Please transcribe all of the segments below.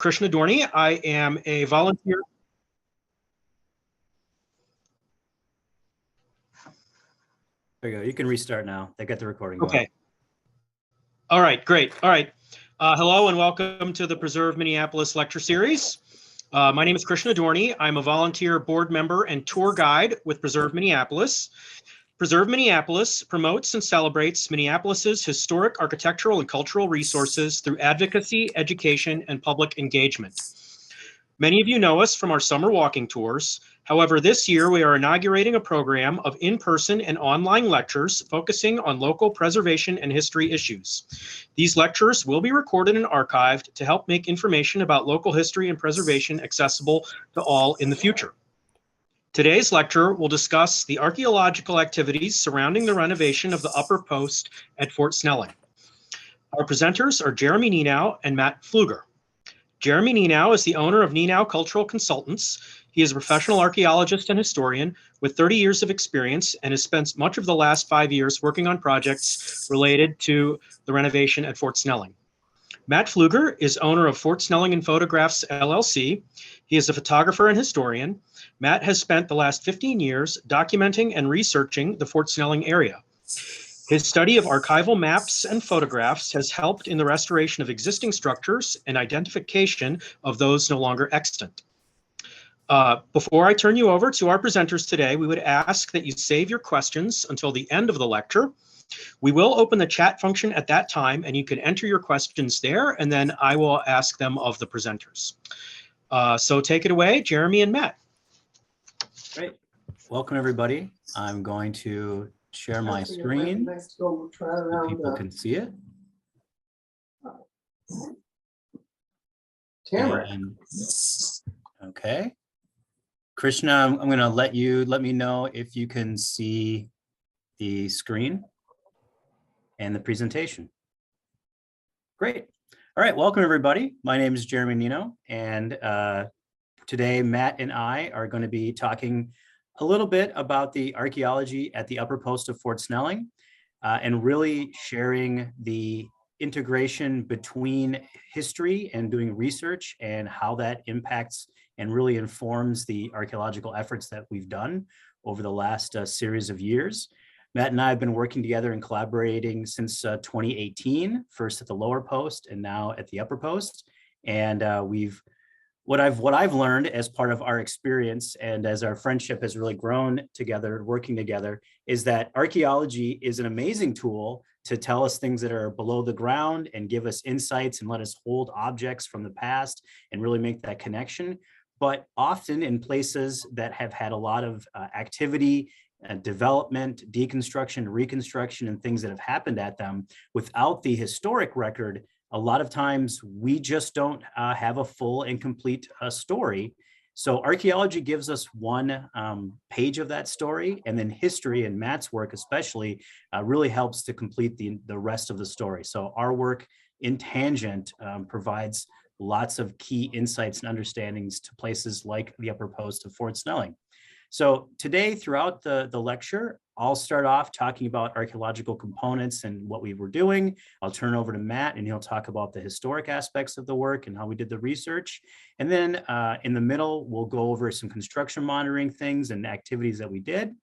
Krishna Dorney. I am a volunteer. There you go. You can restart now. They got the recording going. Okay. All right, great. All right. Hello and welcome to the Preserve Minneapolis Lecture Series. My name is Krishna Dorney. I'm a volunteer board member and tour guide with Preserve Minneapolis. Preserve Minneapolis promotes and celebrates Minneapolis's historic architectural and cultural resources through advocacy, education, and public engagement. Many of you know us from our summer walking tours. However, this year we are inaugurating a program of in-person and online lectures focusing on local preservation and history issues. These lectures will be recorded and archived to help make information about local history and preservation accessible to all in the future. Today's lecture will discuss the archaeological activities surrounding the renovation of the upper post at Fort Snelling. Our presenters are Jeremy Nienow and Matt Flueger. Jeremy Nienow is the owner of Nienow Cultural Consultants. He is a professional archaeologist and historian with 30 years of experience and has spent much of the last 5 years working on projects related to the renovation at Fort Snelling. Matt Flueger is owner of Fort Snelling and Photographs, LLC. He is a photographer and historian. Matt has spent the last 15 years documenting and researching the Fort Snelling area. His study of archival maps and photographs has helped in the restoration of existing structures and identification of those no longer extant. Before I turn you over to our presenters today, we would ask that you save your questions until the end of the lecture. We will open the chat function at that time, and you can enter your questions there, and then I will ask them of the presenters. So take it away, Jeremy and Matt. Great. Welcome, everybody. I'm going to share my screen so people can see it. And, okay. Krishna, I'm going to let me know if you can see the screen and the presentation. Great. All right, welcome everybody. My name is Jeremy Nienow, and today Matt and I are going to be talking a little bit about the archaeology at the upper post of Fort Snelling and really sharing the integration between history and doing research and how that impacts and really informs the archaeological efforts that we've done over the last series of years. Matt and I have been working together and collaborating since 2018, first at the lower post and now at the upper post. And what I've learned as part of our experience and as our friendship has really grown together, working together, is that archaeology is an amazing tool to tell us things that are below the ground and give us insights and let us hold objects from the past and really make that connection. But often in places that have had a lot of activity, development, deconstruction, reconstruction, and things that have happened at them without the historic record, a lot of times we just don't have a full and complete story. So archaeology gives us one page of that story, and then history and Matt's work especially really helps to complete the rest of the story. So our work in tangent provides lots of key insights and understandings to places like the upper post of Fort Snelling. So today, throughout the lecture, I'll start off talking about archaeological components and what we were doing. I'll turn over to Matt and he'll talk about the historic aspects of the work and how we did the research. And then in the middle, we'll go over some construction monitoring things and activities that we did.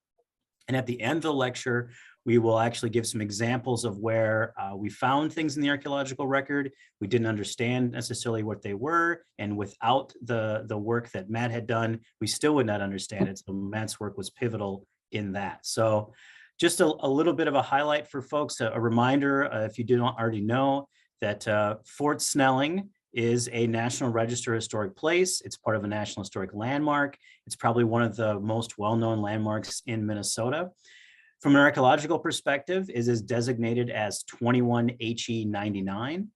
And at the end of the lecture, we will actually give some examples of where we found things in the archaeological record. We didn't understand necessarily what they were, and without the work that Matt had done, we still would not understand it. So Matt's work was pivotal in that. So just a little bit of a highlight for folks, a reminder, if you didn't already know, that Fort Snelling is a National Register Historic Place. It's part of a National Historic Landmark. It's probably one of the most well-known landmarks in Minnesota. From an archaeological perspective, it is designated as 21 HE 99.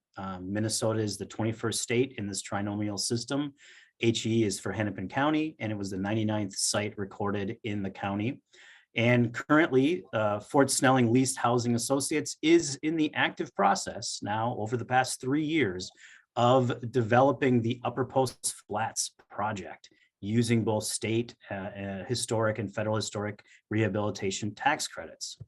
Minnesota is the 21st state in this trinomial system. HE is for Hennepin County, and it was the 99th site recorded in the county. And currently, Fort Snelling Leased Housing Associates is in the active process now over the past 3 years of developing the Upper Post Flats project, using both state historic and federal historic rehabilitation tax credits.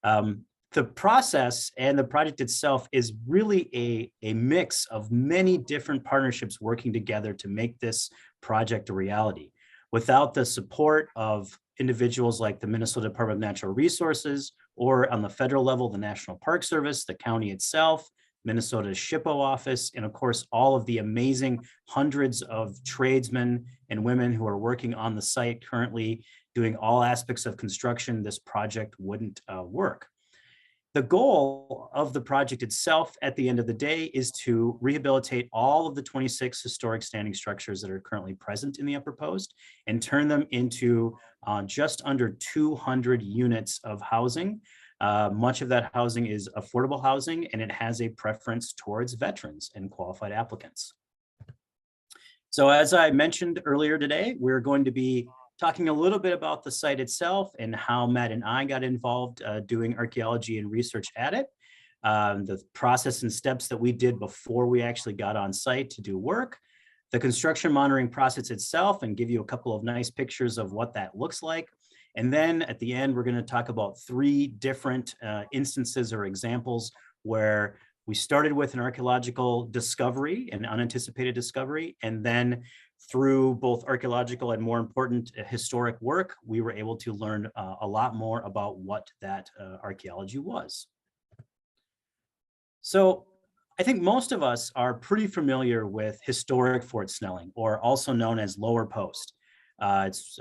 30 The process and the project itself is really a mix of many different partnerships working together to make this project a reality. Without the support of individuals like the Minnesota Department of Natural Resources, or on the federal level, the National Park Service, the county itself, Minnesota's SHPO office, and of course, all of the amazing hundreds of tradesmen and women who are working on the site currently doing all aspects of construction, this project wouldn't work. The goal of the project itself at the end of the day is to rehabilitate all of the 26 historic standing structures that are currently present in the upper post and turn them into just under 200 units of housing. Much of that housing is affordable housing, and it has a preference towards veterans and qualified applicants. So as I mentioned earlier today, we're going to be talking a little bit about the site itself and how Matt and I got involved doing archaeology and research at it, the process and steps that we did before we actually got on site to do work, the construction monitoring process itself, and give you a couple of nice pictures of what that looks like. And then at the end, we're going to talk about 3 different instances or examples where we started with an archaeological discovery, an unanticipated discovery, and then through both archaeological and, more important, historic work, we were able to learn a lot more about what that archaeology was. So I think most of us are pretty familiar with historic Fort Snelling, or also known as Lower Post. It's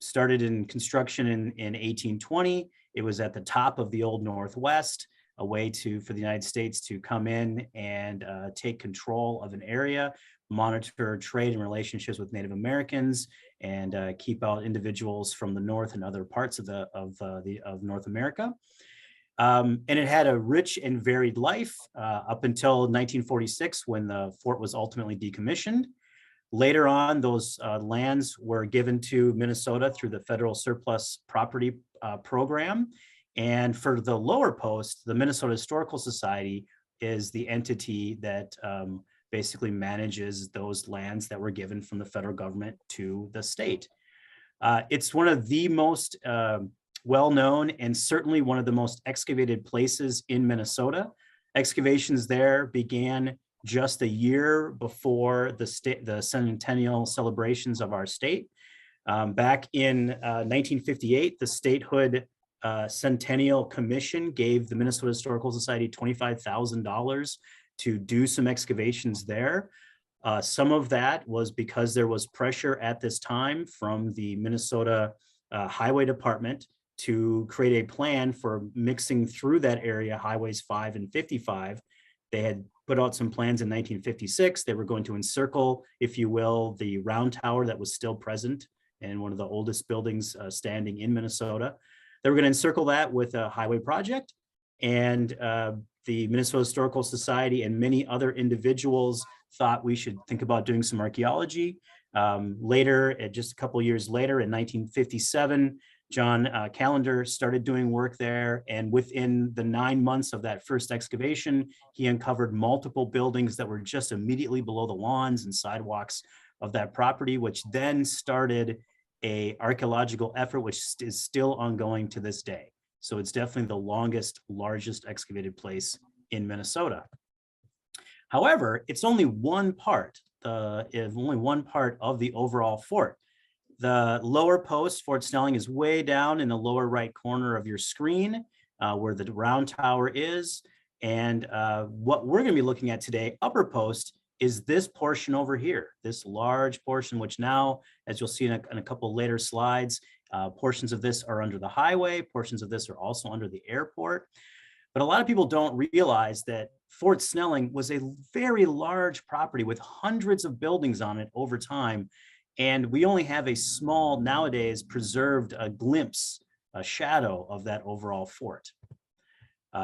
started in construction in 1820. It was at the top of the Old Northwest, a way for the United States to come in and take control of an area, monitor trade and relationships with Native Americans, and keep out individuals from the North and other parts of North America. And it had a rich and varied life up until 1946, when the fort was ultimately decommissioned. Later on, those lands were given to Minnesota through the Federal Surplus Property Program. And for the Lower Post, the Minnesota Historical Society is the entity that basically manages those lands that were given from the federal government to the state. It's one of the most well-known and certainly one of the most excavated places in Minnesota. Excavations there began just a year before the centennial celebrations of our state. Back in 1958, the Statehood Centennial Commission gave the Minnesota Historical Society $25,000 to do some excavations there. Some of that was because there was pressure at this time from the Minnesota Highway Department to create a plan for mixing through that area, highways 5 and 55. They had put out some plans in 1956. They were going to encircle, if you will, the round tower that was still present and one of the oldest buildings standing in Minnesota. They were going to encircle that with a highway project, and the Minnesota Historical Society and many other individuals thought we should think about doing some archaeology. Later, just a couple of years later, in 1957, John Callender started doing work there, and within the 9 months of that first excavation, he uncovered multiple buildings that were just immediately below the lawns and sidewalks of that property, which then started an archaeological effort which is still ongoing to this day. So it's definitely the longest, largest excavated place in Minnesota. However, it's only one part, of the overall fort. The Lower Post, Fort Snelling, is way down in the lower right corner of your screen where the round tower is. And what we're going to be looking at today, Upper Post, is this portion over here, this large portion, which now, as you'll see in a couple later slides, portions of this are under the highway, portions of this are also under the airport. But a lot of people don't realize that Fort Snelling was a very large property with hundreds of buildings on it over time. And we only have a small, nowadays, preserved glimpse, a shadow of that overall fort.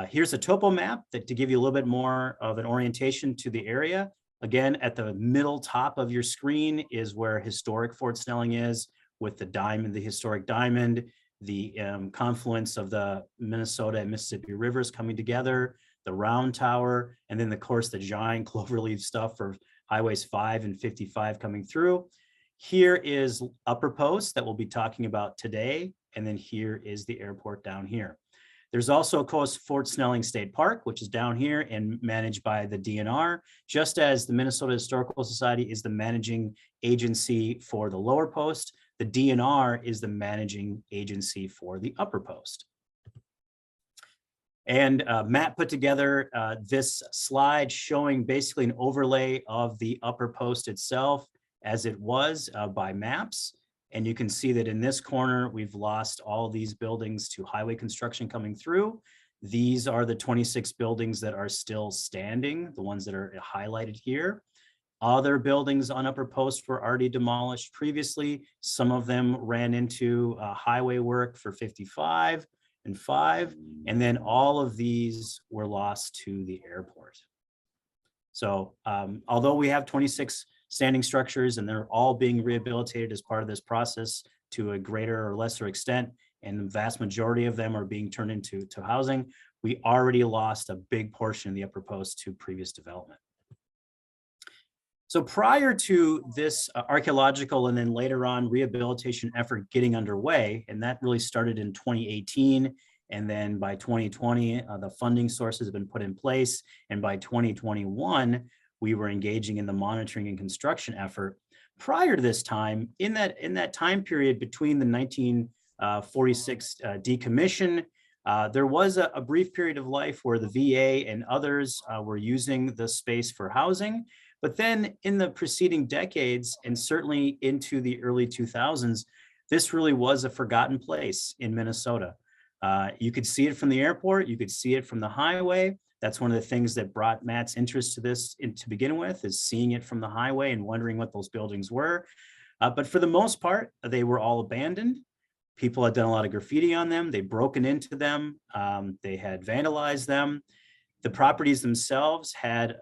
Here's a topo map to give you a little bit more of an orientation to the area. Again, at the middle top of your screen is where historic Fort Snelling is, with the diamond, the historic diamond, the confluence of the Minnesota and Mississippi rivers coming together, the round tower, and then of course the giant cloverleaf stuff for highways 5 and 55 coming through. Here is Upper Post that we'll be talking about today, and then here is the airport down here. There's also, of course, Fort Snelling State Park, which is down here and managed by the DNR, just as the Minnesota Historical Society is the managing agency for the lower post. The DNR is the managing agency for the upper post. And Matt put together this slide showing basically an overlay of the upper post itself as it was by maps. And you can see that in this corner, we've lost all these buildings to highway construction coming through. These are the 26 buildings that are still standing, the ones that are highlighted here. Other buildings on upper post were already demolished previously. Some of them ran into highway work for 55 and 5, and then all of these were lost to the airport. So although we have 26 standing structures and they're all being rehabilitated as part of this process to a greater or lesser extent, and the vast majority of them are being turned into housing, we already lost a big portion of the upper post to previous development. So prior to this archaeological and then later on rehabilitation effort getting underway, and that really started in 2018, and then by 2020, the funding sources have been put in place, and by 2021, we were engaging in the monitoring and construction effort. Prior to this time, in that time period between the 1946 decommission, there was a brief period of life where the VA and others were using the space for housing. But then in the preceding decades, and certainly into the early 2000s, this really was a forgotten place in Minnesota. You could see it from the airport, you could see it from the highway. That's one of the things that brought Matt's interest to this to begin with, is seeing it from the highway and wondering what those buildings were. But for the most part, they were all abandoned. People had done a lot of graffiti on them. They'd broken into them. They had vandalized them. The properties themselves had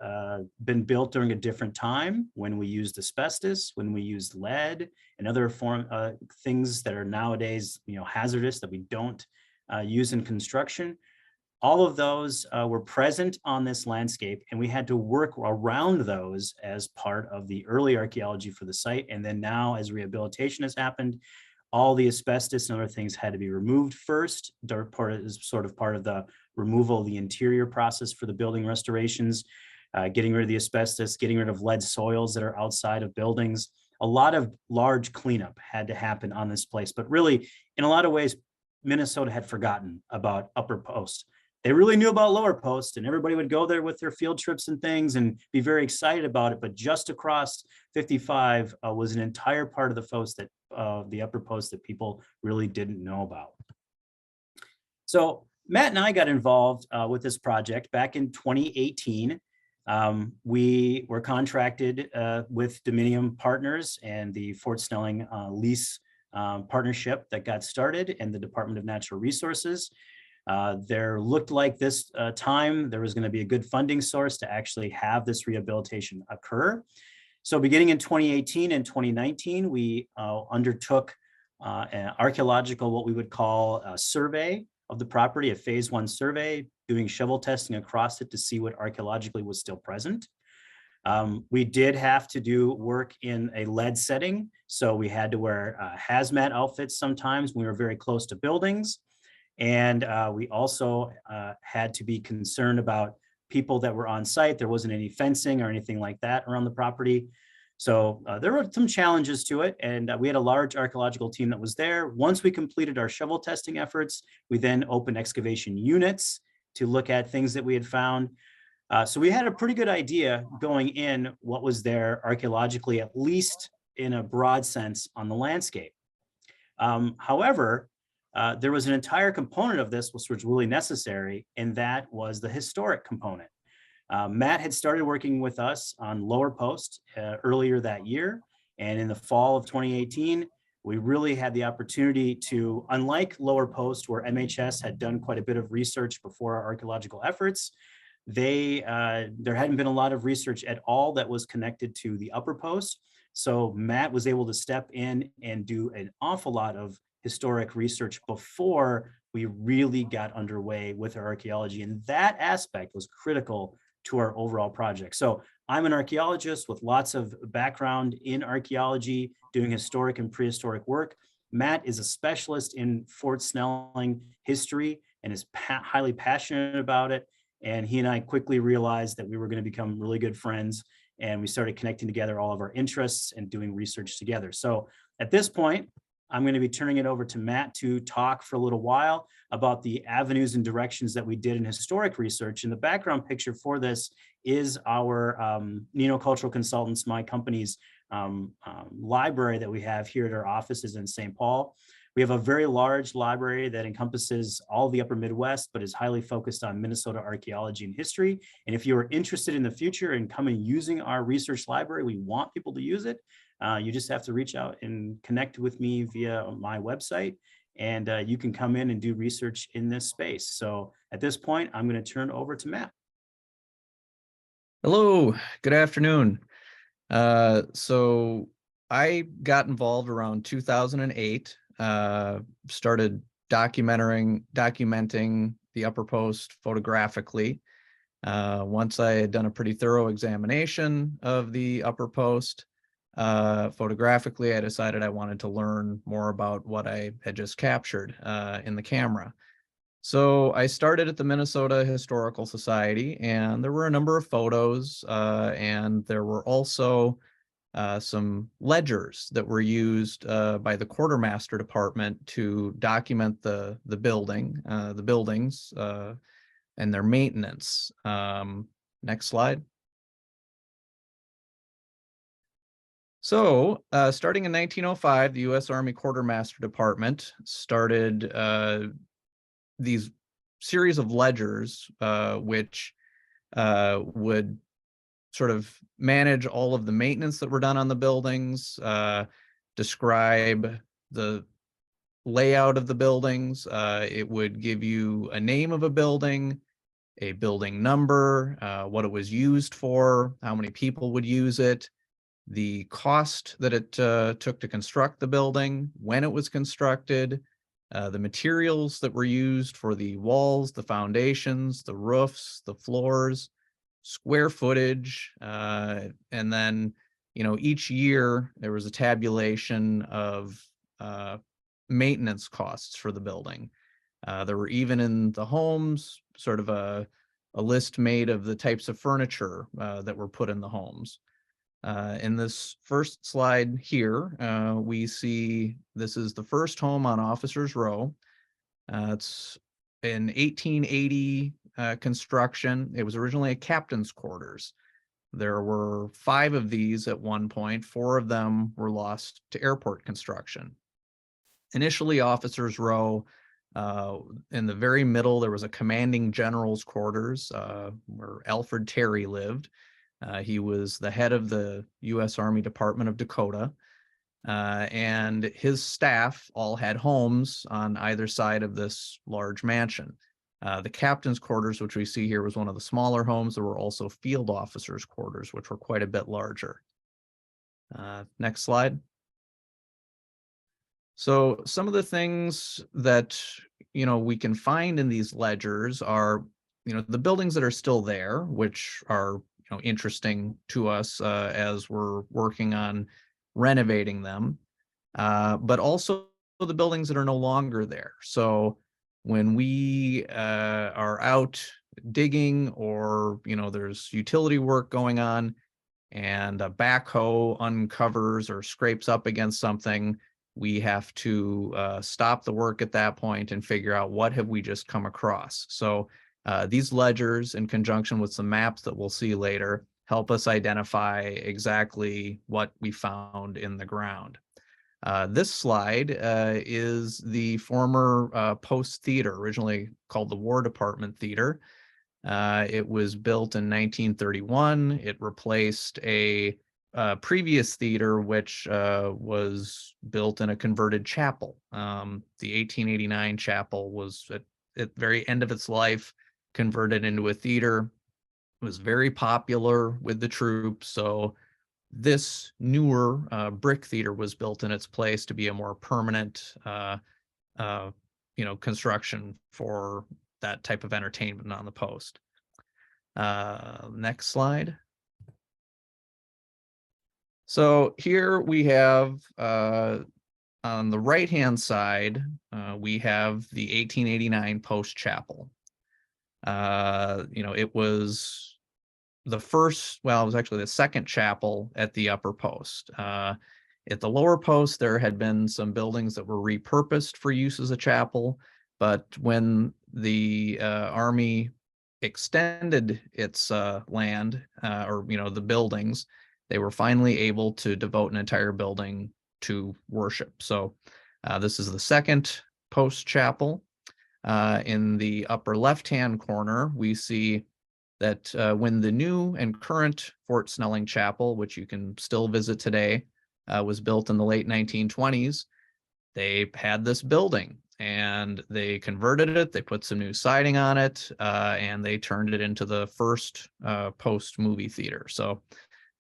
been built during a different time, when we used asbestos, when we used lead and other things that are nowadays, hazardous, that we don't use in construction. All of those were present on this landscape, and we had to work around those as part of the early archaeology for the site. And then now, as rehabilitation has happened, all the asbestos and other things had to be removed first. Part is sort of part of the removal of the interior process for the building restorations, getting rid of the asbestos, getting rid of lead soils that are outside of buildings. A lot of large cleanup had to happen on this place, but really, in a lot of ways, Minnesota had forgotten about upper post. They really knew about lower post, and everybody would go there with their field trips and things and be very excited about it. But just across 55 was an entire part of the post that the upper post that people really didn't know about. So Matt and I got involved with this project back in 2018. We were contracted with Dominium Partners and the Fort Snelling lease partnership that got started, and the Department of Natural Resources. There looked like this time there was going to be a good funding source to actually have this rehabilitation occur. So beginning in 2018 and 2019, we undertook an archaeological, what we would call a survey of the property, a phase 1 survey, doing shovel testing across it to see what archaeologically was still present. We did have to do work in a lead setting, so we had to wear hazmat outfits sometimes when we were very close to buildings. And we also had to be concerned about people that were on site. There wasn't any fencing or anything like that around the property. So there were some challenges to it, and we had a large archaeological team that was there. Once we completed our shovel testing efforts, we then opened excavation units to look at things that we had found. So we had a pretty good idea going in what was there archaeologically, at least in a broad sense, on the landscape. However, there was an entire component of this which was really necessary, and that was the historic component. Matt had started working with us on lower post earlier that year, and in the fall of 2018, we really had the opportunity to, unlike lower post where MHS had done quite a bit of research before our archaeological efforts, there hadn't been a lot of research at all that was connected to the upper post. So Matt was able to step in and do an awful lot of historic research before we really got underway with our archaeology. And that aspect was critical to our overall project. So I'm an archaeologist with lots of background in archaeology, doing historic and prehistoric work. Matt is a specialist in Fort Snelling history and is highly passionate about it. And he and I quickly realized that we were going to become really good friends, and we started connecting together all of our interests and doing research together. So at this point, I'm going to be turning it over to Matt to talk for a little while about the avenues and directions that we did in historic research. And the background picture for this is our Nienow Cultural Consultants, my company's library that we have here at our offices in St. Paul. We have a very large library that encompasses all the upper Midwest, but is highly focused on Minnesota archaeology and history. And if you are interested in the future in coming using our research library, we want people to use it. You just have to reach out and connect with me via my website, and you can come in and do research in this space. So at this point, I'm going to turn over to Matt. Hello, good afternoon. So I got involved around 2008, started documenting the upper post photographically. Once I had done a pretty thorough examination of the upper post, photographically, I decided I wanted to learn more about what I had just captured in the camera. So I started at the Minnesota Historical Society, and there were a number of photos, and there were also some ledgers that were used by the quartermaster department to document the buildings, and their maintenance. Next slide. So starting in 1905, the U.S. Army Quartermaster Department started these series of ledgers, which would sort of manage all of the maintenance that were done on the buildings, describe the layout of the buildings. It would give you a name of a building number, what it was used for, how many people would use it, the cost that it took to construct the building, when it was constructed, the materials that were used for the walls, the foundations, the roofs, the floors, square footage, and then, each year there was a tabulation of maintenance costs for the building. There were, even in the homes, sort of a list made of the types of furniture that were put in the homes. In this first slide here, we see this is the first home on Officers Row. It's an 1880 construction. It was originally a captain's quarters. There were 5 of these at one point. 4 of them were lost to airport construction. Initially, Officers Row, in the very middle, there was a commanding general's quarters where Alfred Terry lived. He was the head of the U.S. Army Department of Dakota, and his staff all had homes on either side of this large mansion. The captain's quarters, which we see here, was one of the smaller homes. There were also field officers' quarters, which were quite a bit larger. Next slide. So some of the things that, we can find in these ledgers are, the buildings that are still there, which are, interesting to us as we're working on renovating them, but also the buildings that are no longer there. So when we are out digging, or, there's utility work going on, and a backhoe uncovers or scrapes up against something, we have to stop the work at that point and figure out what have we just come across. So these ledgers, in conjunction with some maps that we'll see later, help us identify exactly what we found in the ground. This slide is the former Post Theater, originally called the War Department Theater. It was built in 1931. It replaced a previous theater, which was built in a converted chapel. The 1889 chapel was at the very end of its life converted into a theater. It was very popular with the troops, so this newer brick theater was built in its place to be a more permanent construction for that type of entertainment on the post. Next slide. So here we have on the right-hand side, we have the 1889 Post Chapel. It was the first, well, it was actually the second chapel at the upper post. At the lower post, there had been some buildings that were repurposed for use as a chapel, but when the Army extended its land, the buildings, they were finally able to devote an entire building to worship. So this is the second post chapel. In the upper left-hand corner, we see that when the new and current Fort Snelling Chapel, which you can still visit today, was built in the late 1920s, they had this building and they converted it. They put some new siding on it, and they turned it into the first post movie theater. So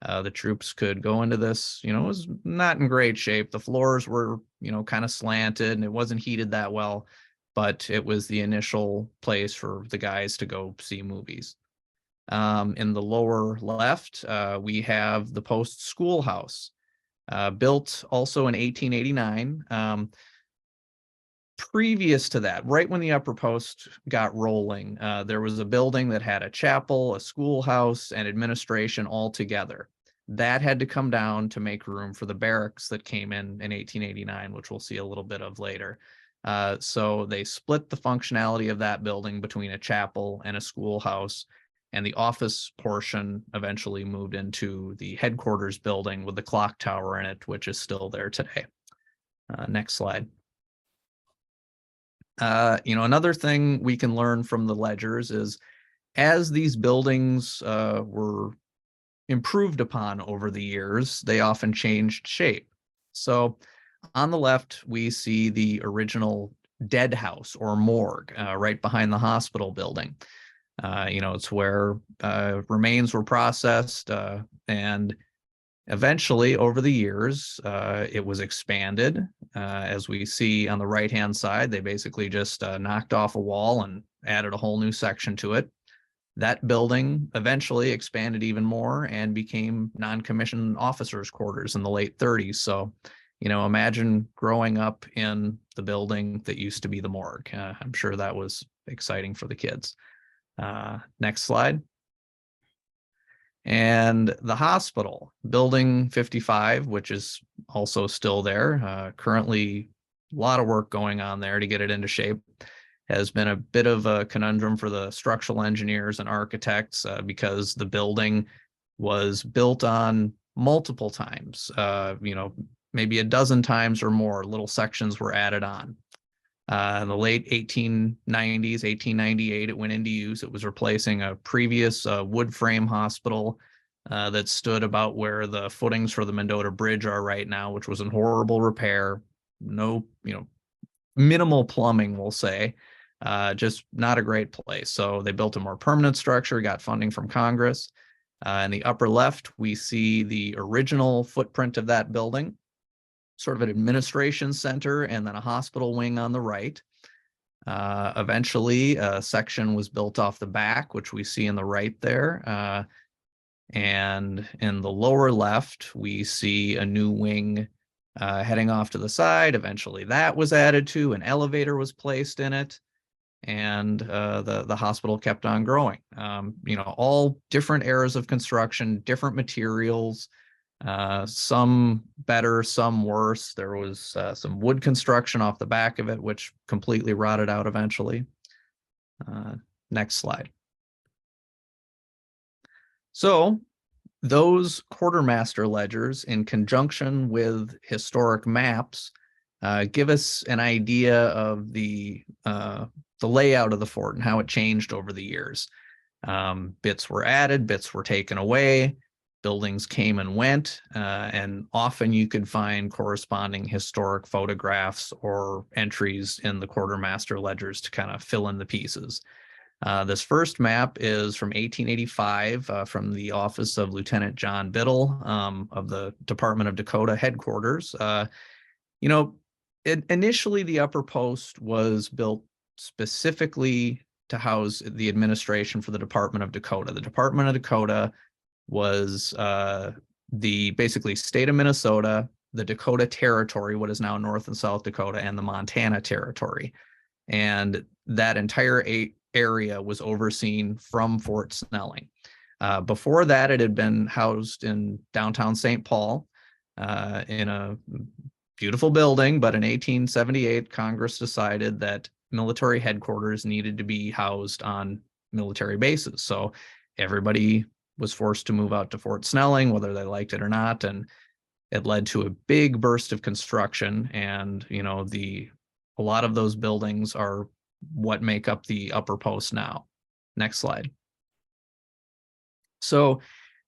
the troops could go into this. It was not in great shape. The floors were, kind of slanted, and it wasn't heated that well, but it was the initial place for the guys to go see movies. In the lower left, we have the post schoolhouse, built also in 1889. Previous to that, right when the upper post got rolling, there was a building that had a chapel, a schoolhouse, and administration all together. That had to come down to make room for the barracks that came in 1889, which we'll see a little bit of later. So they split the functionality of that building between a chapel and a schoolhouse, and the office portion eventually moved into the headquarters building with the clock tower in it, which is still there today. Next slide. Another thing we can learn from the ledgers is as these buildings were improved upon over the years, they often changed shape. So on the left, we see the original dead house or morgue right behind the hospital building. It's where remains were processed, and eventually over the years, it was expanded. As we see on the right-hand side, they basically just knocked off a wall and added a whole new section to it. That building eventually expanded even more and became non-commissioned officers' quarters in the late 30s. So, imagine growing up in the building that used to be the morgue. I'm sure that was exciting for the kids. Next slide. And the hospital, building 55, which is also still there, currently a lot of work going on there to get it into shape, has been a bit of a conundrum for the structural engineers and architects because the building was built on multiple times, maybe a dozen times or more. Little sections were added on. In the late 1890s, 1898, it went into use. It was replacing a previous wood frame hospital that stood about where the footings for the Mendota Bridge are right now, which was in horrible repair. No, minimal plumbing, we'll say. Just not a great place. So they built a more permanent structure, got funding from Congress. In the upper left, we see the original footprint of that building, sort of an administration center, and then a hospital wing on the right. Eventually, a section was built off the back, which we see in the right there. And in the lower left, we see a new wing heading off to the side. Eventually, that was added to, an elevator was placed in it, and the hospital kept on growing. All different eras of construction, different materials. Some better, some worse. There was some wood construction off the back of it, which completely rotted out eventually. Next slide. So those quartermaster ledgers, in conjunction with historic maps, give us an idea of the layout of the fort and how it changed over the years. Bits were added, bits were taken away. Buildings came and went, and often you could find corresponding historic photographs or entries in the quartermaster ledgers to kind of fill in the pieces. This first map is from 1885 from the office of Lieutenant John Biddle of the Department of Dakota headquarters. Initially the upper post was built specifically to house the administration for the Department of Dakota. The Department of Dakota was the basically state of Minnesota the Dakota Territory, what is now North and South Dakota, and the Montana Territory. And that entire area was overseen from Fort Snelling. Before that, it had been housed in downtown St. Paul in a beautiful building, but in 1878, Congress decided that military headquarters needed to be housed on military bases. So everybody was forced to move out to Fort Snelling, whether they liked it or not. And it led to a big burst of construction. And, a lot of those buildings are what make up the upper post now. Next slide. So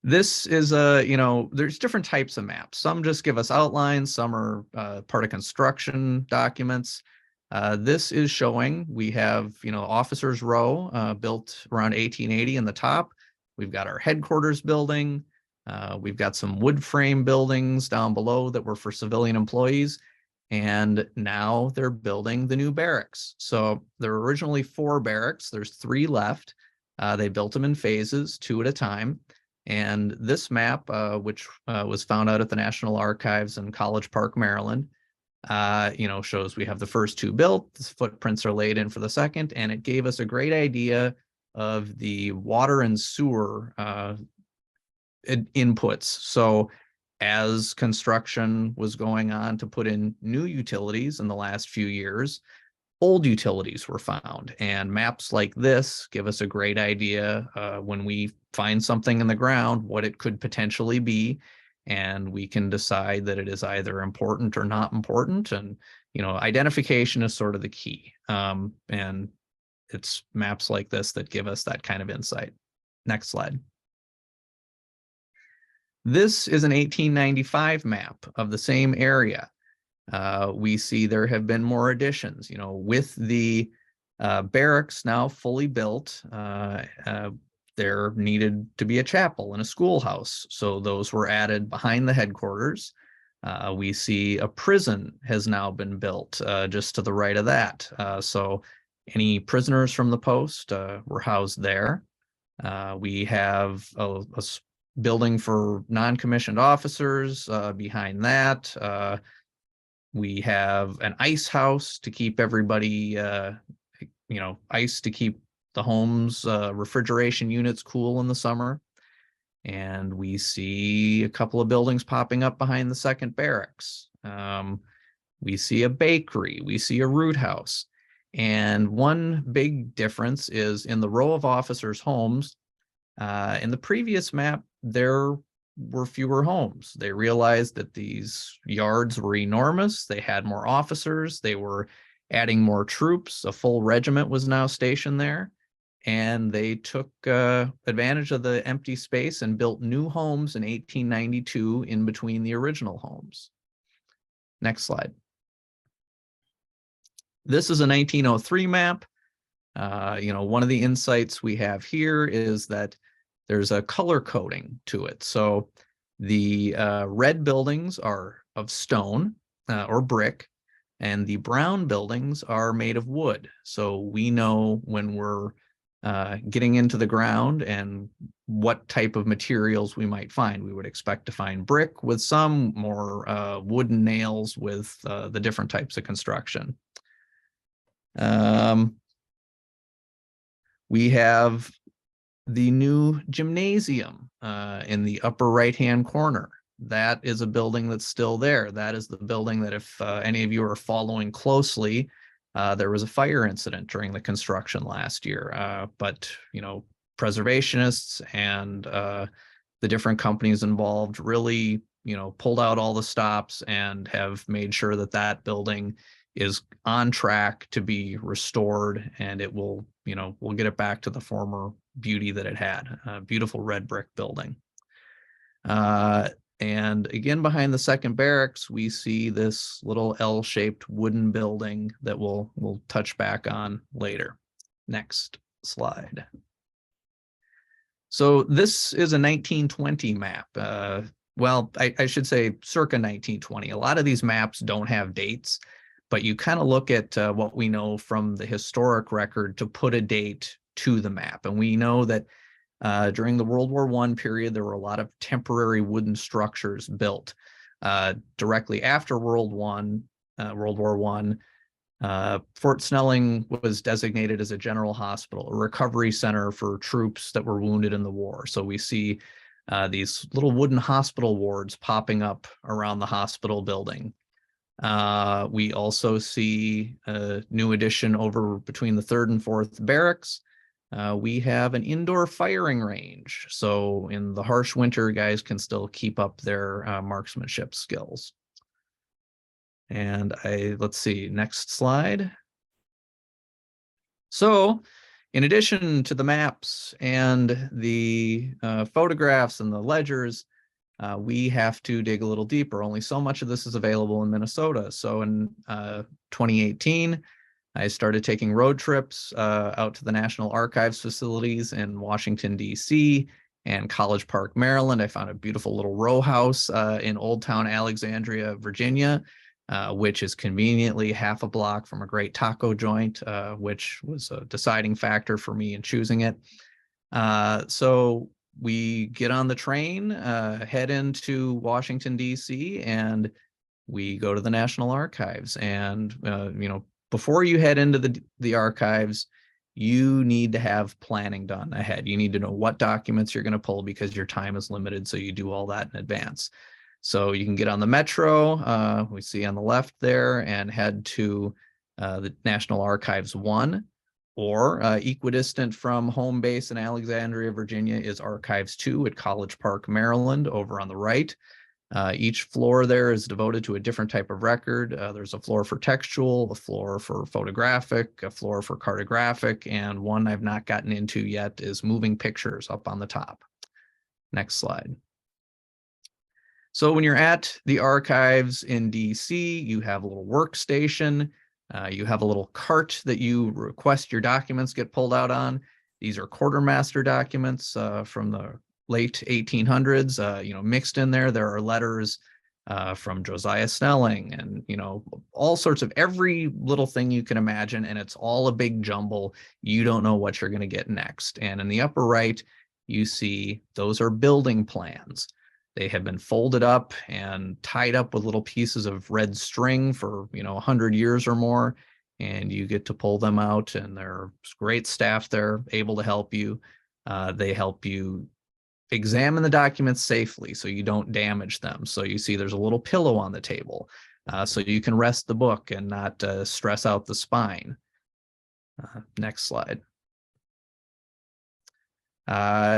this is there's different types of maps. Some just give us outlines, some are part of construction documents. This is showing we have, Officers Row built around 1880 in the top. We've got our headquarters building. We've got some wood frame buildings down below that were for civilian employees. And now they're building the new barracks. So there were originally 4 barracks. There's 3 left. They built them in phases, 2 at a time. And this map, which was found out at the National Archives in College Park, Maryland, shows we have the first 2 built. The footprints are laid in for the second, and it gave us a great idea of the water and sewer inputs. So as construction was going on to put in new utilities in the last few years, old utilities were found, and maps like this give us a great idea when we find something in the ground, what it could potentially be, and we can decide that it is either important or not important. And, identification is sort of the key. And it's maps like this that give us that kind of insight. Next slide. This is an 1895 map of the same area. We see there have been more additions, with the barracks now fully built. There needed to be a chapel and a schoolhouse. So those were added behind the headquarters. We see a prison has now been built just to the right of that. So any prisoners from the post were housed there. We have a building for non-commissioned officers behind that. We have an ice house to keep everybody, ice to keep the home's refrigeration units cool in the summer. And we see a couple of buildings popping up behind the second barracks. We see a bakery, we see a root house. And one big difference is in the row of officers' homes. In the previous map, there were fewer homes. They realized that these yards were enormous. They had more officers. They were adding more troops. A full regiment was now stationed there. And they took advantage of the empty space and built new homes in 1892 in between the original homes. Next slide. This is a 1903 map. One of the insights we have here is that there's a color coding to it. So the red buildings are of stone or brick, and the brown buildings are made of wood. So we know when we're getting into the ground and what type of materials we might find. We would expect to find brick with some more wooden nails with the different types of construction. We have the new gymnasium in the upper right-hand corner. That is a building that's still there. That is the building that if any of you are following closely, there was a fire incident during the construction last year. But, preservationists and the different companies involved really, pulled out all the stops and have made sure that that building is on track to be restored, and it will, we'll get it back to the former beauty that it had. A beautiful red brick building. And again, behind the second barracks, we see this little L-shaped wooden building that we'll touch back on later. Next slide. So this is a 1920 map. Well, I should say circa 1920. A lot of these maps don't have dates, but you kind of look at what we know from the historic record to put a date to the map. And we know that during the World War I period, there were a lot of temporary wooden structures built. Directly after World War One, Fort Snelling was designated as a general hospital, a recovery center for troops that were wounded in the war. So we see these little wooden hospital wards popping up around the hospital building. We also see a new addition over between the 3rd and 4th barracks. We have an indoor firing range. So in the harsh winter, guys can still keep up their marksmanship skills. And let's see, next slide. So in addition to the maps and the photographs and the ledgers, we have to dig a little deeper. Only so much of this is available in Minnesota. So in 2018, I started taking road trips out to the National Archives facilities in Washington, D.C. and College Park, Maryland. I found a beautiful little row house in Old Town Alexandria, Virginia, which is conveniently half a block from a great taco joint, which was a deciding factor for me in choosing it. So we get on the train, head into Washington, D.C., and we go to the National Archives. And, before you head into the archives, you need to have planning done ahead. You need to know what documents you're going to pull because your time is limited. So you do all that in advance. So you can get on the metro, we see on the left there, and head to the National Archives 1. Or equidistant from home base in Alexandria, Virginia is Archives 2 at College Park, Maryland, over on the right. Each floor there is devoted to a different type of record. There's a floor for textual, a floor for photographic, a floor for cartographic, and one I've not gotten into yet is moving pictures up on the top. Next slide. So when you're at the archives in DC, you have a little workstation. You have a little cart that you request your documents get pulled out on. These are quartermaster documents from the late 1800s. Mixed in there are letters from Josiah Snelling and, all sorts of every little thing you can imagine. And it's all a big jumble. You don't know what you're going to get next. And in the upper right, you see those are building plans. They have been folded up and tied up with little pieces of red string for, 100 years or more. And you get to pull them out, and there's great staff there able to help you. They help you examine the documents safely so you don't damage them. So you see there's a little pillow on the table so you can rest the book and not stress out the spine. Next slide.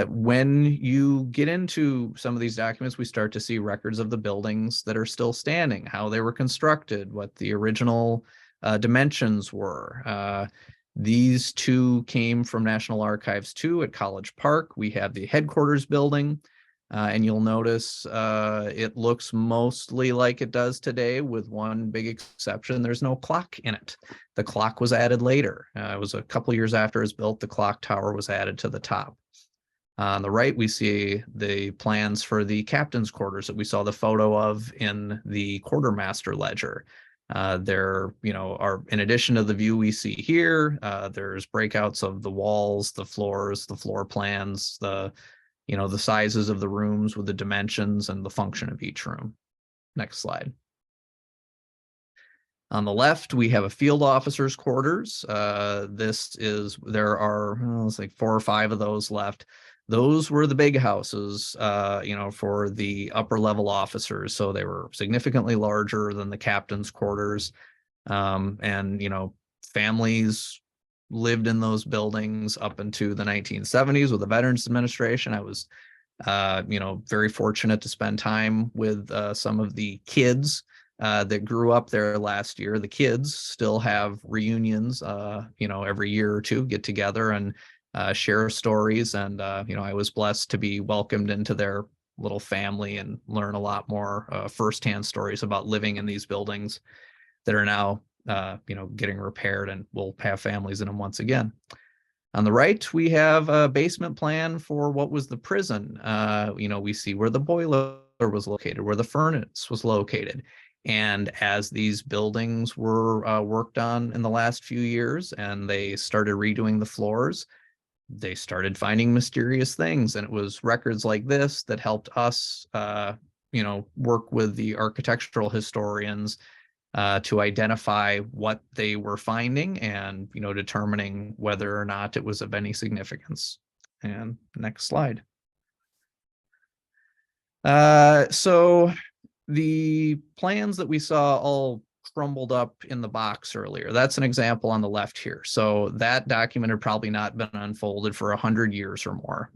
When you get into some of these documents, we start to see records of the buildings that are still standing, how they were constructed, what the original dimensions were. These two came from National Archives 2 at College Park. We have the headquarters building, and you'll notice it looks mostly like it does today, with one big exception. There's no clock in it. The clock was added later. It was a couple years after it was built, the clock tower was added to the top. On the right, we see the plans for the captain's quarters that we saw the photo of in the quartermaster ledger. There, are, in addition to the view we see here, there's breakouts of the walls, the floors, the floor plans, the sizes of the rooms with the dimensions and the function of each room. Next slide. On the left, we have a field officer's quarters. There are, it's like 4 or 5 of those left. Those were the big houses, for the upper level officers. So they were significantly larger than the captain's quarters. And families lived in those buildings up into the 1970s with the Veterans Administration. I was, very fortunate to spend time with some of the kids that grew up there last year. The kids still have reunions, every year or two, get together and share stories. And, I was blessed to be welcomed into their little family and learn a lot more firsthand stories about living in these buildings that are now, getting repaired and will have families in them once again. On the right, we have a basement plan for what was the prison. We see where the boiler was located, where the furnace was located. And as these buildings were worked on in the last few years and they started redoing the floors, they started finding mysterious things. And it was records like this that helped us work with the architectural historians to identify what they were finding and, determining whether or not it was of any significance. And next slide. So the plans that we saw all crumbled up in the box earlier, that's an example on the left here. So that document had probably not been unfolded for 100 years or more.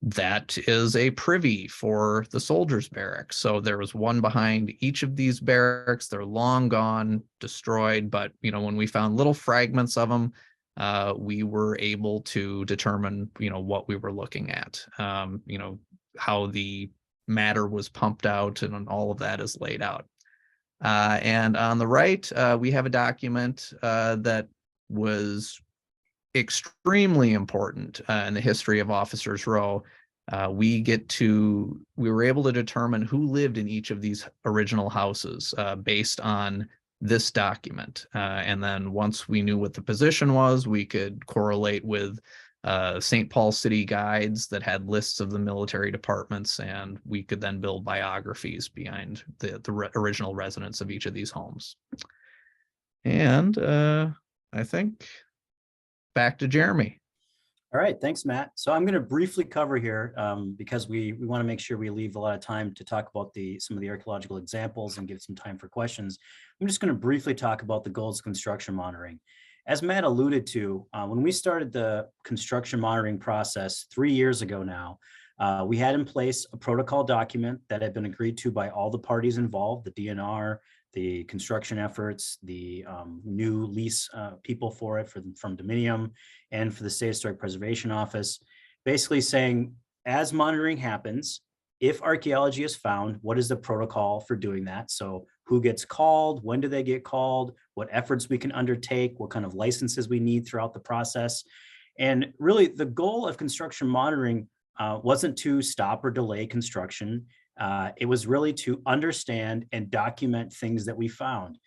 That is a privy for the soldiers' barracks. So there was one behind each of these barracks. They're long gone, destroyed. But, when we found little fragments of them, we were able to determine, what we were looking at, how the matter was pumped out, and all of that is laid out. And on the right, we have a document that was extremely important in the history of Officers Row. We were able to determine who lived in each of these original houses based on this document. And then once we knew what the position was, we could correlate with St. Paul City guides that had lists of the military departments, and we could then build biographies behind the original residents of each of these homes. And I think back to Jeremy. All right, thanks, Matt. So I'm going to briefly cover here because we want to make sure we leave a lot of time to talk about some of the archaeological examples and give some time for questions. I'm just going to briefly talk about the goals of construction monitoring. As Matt alluded to, when we started the construction monitoring process 3 years ago now, we had in place a protocol document that had been agreed to by all the parties involved, the DNR, the construction efforts, the new lease people for it from Dominium, and for the State Historic Preservation Office, basically saying, as monitoring happens, if archaeology is found, what is the protocol for doing that? So who gets called, when do they get called, what efforts we can undertake, what kind of licenses we need throughout the process. And really the goal of construction monitoring wasn't to stop or delay construction. It was really to understand and document things that we found.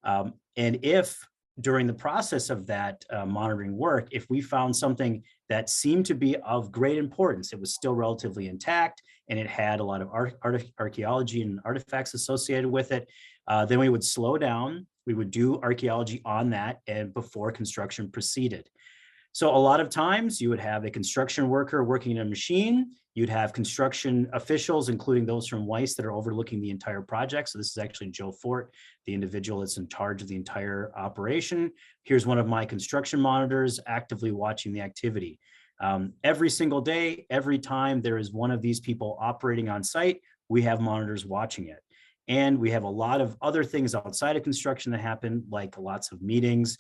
And if during the process of that monitoring work, if we found something that seemed to be of great importance, it was still relatively intact, and it had a lot of archaeology and artifacts associated with it, then we would slow down. We would do archaeology on that and before construction proceeded. So a lot of times you would have a construction worker working in a machine. You'd have construction officials, including those from Weiss, that are overlooking the entire project. So this is actually Joe Fort, the individual that's in charge of the entire operation. Here's one of my construction monitors actively watching the activity. Every single day, every time there is one of these people operating on site, we have monitors watching it. And we have a lot of other things outside of construction that happen, like lots of meetings.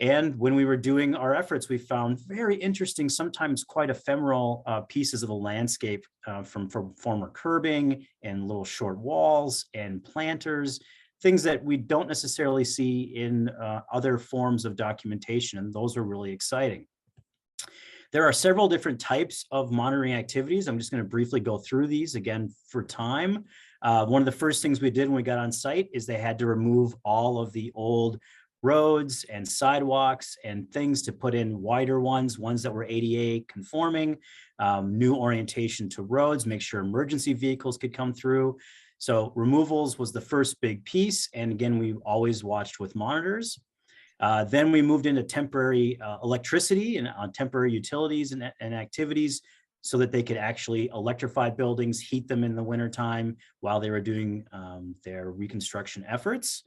And when we were doing our efforts, we found very interesting, sometimes quite ephemeral pieces of the landscape from former curbing and little short walls and planters, things that we don't necessarily see in other forms of documentation. And those are really exciting. There are several different types of monitoring activities. I'm just going to briefly go through these again for time. One of the first things we did when we got on site is they had to remove all of the old roads and sidewalks and things to put in wider ones that were ADA conforming, new orientation to roads, make sure emergency vehicles could come through. So removals was the first big piece. And again, we always watched with monitors. Then we moved into temporary electricity and temporary utilities and activities so that they could actually electrify buildings, heat them in the wintertime while they were doing their reconstruction efforts.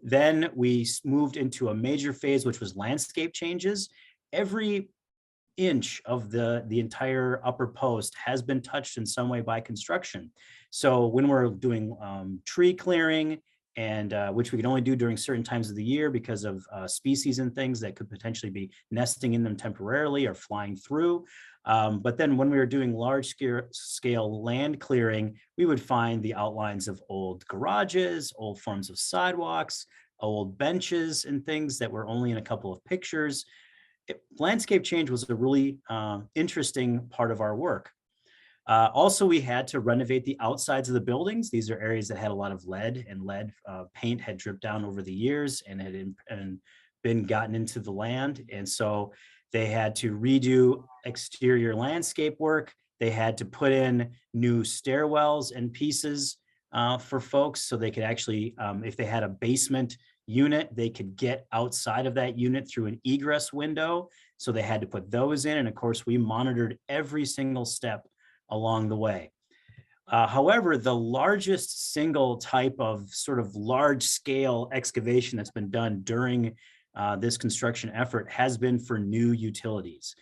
Then we moved into a major phase, which was landscape changes. Every inch of the entire upper post has been touched in some way by construction. So when we're doing tree clearing, and which we can only do during certain times of the year because of species and things that could potentially be nesting in them temporarily or flying through. But then when we were doing large scale land clearing, we would find the outlines of old garages, old forms of sidewalks, old benches and things that were only in a couple of pictures. Landscape change was a really interesting part of our work. Also, we had to renovate the outsides of the buildings. These are areas that had a lot of lead, and lead paint had dripped down over the years and had been gotten into the land. And so they had to redo exterior landscape work, They had to put in new stairwells and pieces for folks so they could actually, if they had a basement unit, they could get outside of that unit through an egress window. So they had to put those in. And of course, we monitored every single step along the way. However, the largest single type of sort of large scale excavation that's been done during this construction effort has been for new utilities.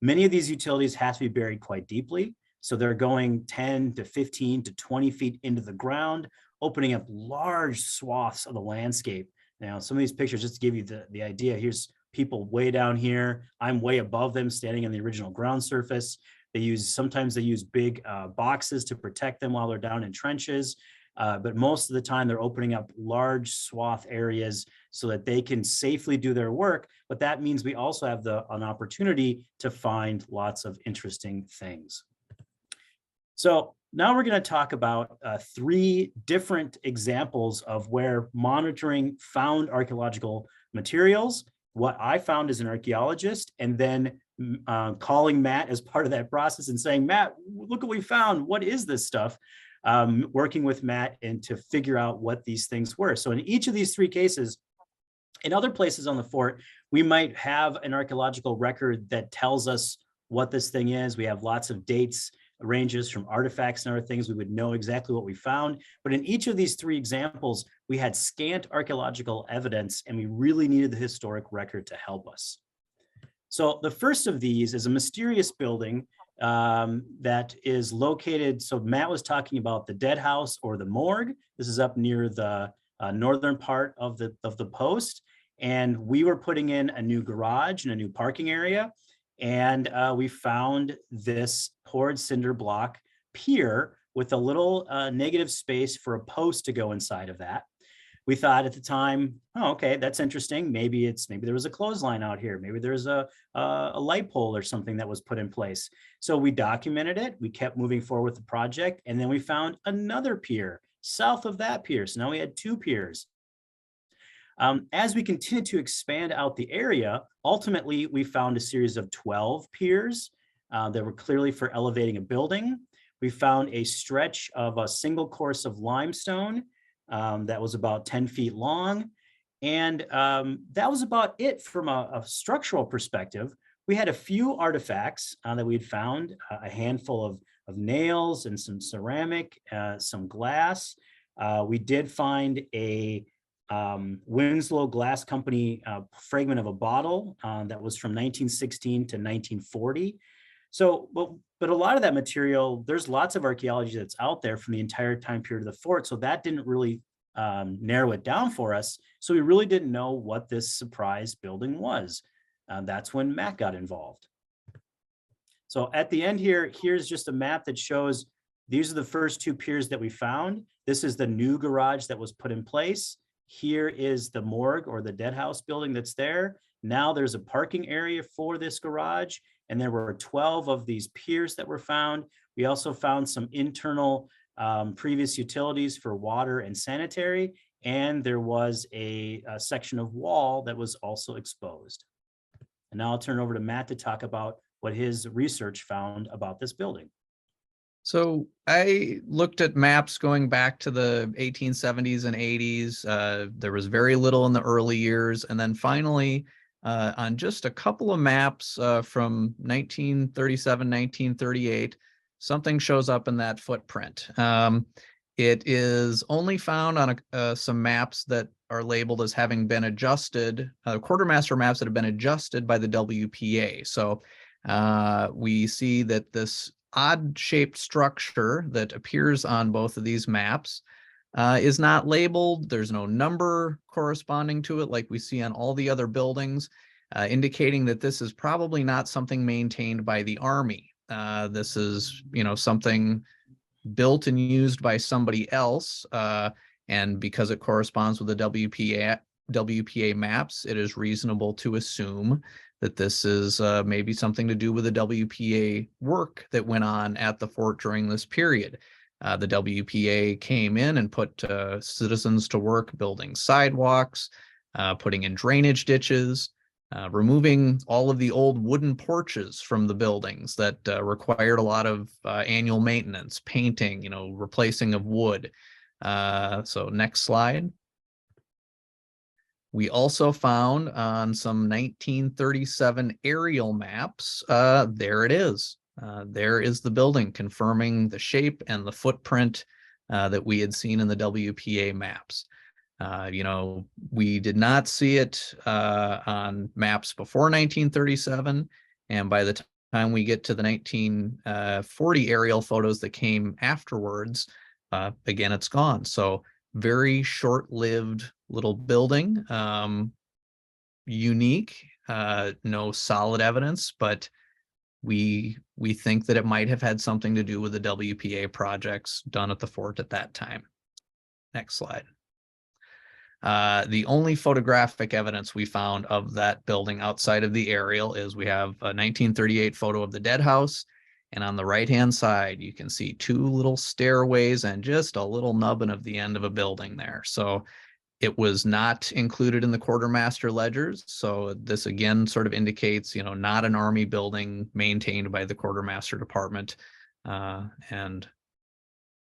Many of these utilities have to be buried quite deeply. So they're going 10 to 15 to 20 feet into the ground, opening up large swaths of the landscape. Now, some of these pictures, just to give you the idea, here's people way down here. I'm way above them, standing on the original ground surface. Sometimes they use big boxes to protect them while they're down in trenches. But most of the time they're opening up large swath areas so that they can safely do their work. But that means we also have an opportunity to find lots of interesting things. So now we're going to talk about 3 different examples of where monitoring found archaeological materials, what I found as an archaeologist, and then calling Matt as part of that process and saying, Matt, look what we found. What is this stuff? Working with Matt and to figure out what these things were. So in each of these 3 cases, in other places on the fort, we might have an archaeological record that tells us what this thing is. We have lots of dates, ranges from artifacts and other things. We would know exactly what we found. But in each of these 3 examples, we had scant archaeological evidence, and we really needed the historic record to help us. So the first of these is a mysterious building that is located. So Matt was talking about the dead house or the morgue. This is up near the northern part of the post. And we were putting in a new garage and a new parking area. And we found this poured cinder block pier with a little negative space for a post to go inside of that. We thought at the time, oh, okay, that's interesting. Maybe there was a clothesline out here. Maybe there's a light pole or something that was put in place. So we documented it. We kept moving forward with the project. And then we found another pier south of that pier. So now we had 2 piers. As we continued to expand out the area, ultimately, we found a series of 12 piers that were clearly for elevating a building. We found a stretch of a single course of limestone that was about 10 feet long. And that was about it from a structural perspective. We had a few artifacts that we'd found, a handful of nails and some ceramic, some glass. We did find a Winslow Glass Company fragment of a bottle that was from 1916 to 1940. So, but a lot of that material, there's lots of archaeology that's out there from the entire time period of the fort. So that didn't really narrow it down for us. So we really didn't know what this surprise building was. That's when Matt got involved. So at the end here, here's just a map that shows these are the first 2 piers that we found. This is the new garage that was put in place. Here is the morgue or the dead house building that's there. Now there's a parking area for this garage, and there were 12 of these piers that were found. We also found some internal previous utilities for water and sanitary, and there was a section of wall that was also exposed. And now I'll turn it over to Matt to talk about what his research found about this building. So I looked at maps going back to the 1870s and 80s. There was very little in the early years. And then finally, on just a couple of maps from 1937, 1938, something shows up in that footprint. It is only found on some maps that are labeled as having been adjusted, quartermaster maps that have been adjusted by the WPA. So we see that this odd-shaped structure that appears on both of these maps is not labeled. There's no number corresponding to it like we see on all the other buildings, indicating that this is probably not something maintained by the Army. This is, something built and used by somebody else, and because it corresponds with the WPA maps, it is reasonable to assume that this is maybe something to do with the WPA work that went on at the fort during this period. The WPA came in and put citizens to work building sidewalks, putting in drainage ditches, removing all of the old wooden porches from the buildings that required a lot of annual maintenance, painting, replacing of wood. So next slide. We also found on some 1937 aerial maps, there it is. There is the building, confirming the shape and the footprint that we had seen in the WPA maps. We did not see it on maps before 1937. And by the time we get to the 1940 aerial photos that came afterwards, again, it's gone. So very short-lived little building, unique, no solid evidence, but we think that it might have had something to do with the WPA projects done at the fort at that time. Next slide. The only photographic evidence we found of that building outside of the aerial is we have a 1938 photo of the dead house. And on the right-hand side, you can see two little stairways and just a little nubbin of the end of a building there. So it was not included in the quartermaster ledgers. So this again sort of indicates, not an Army building maintained by the quartermaster department. And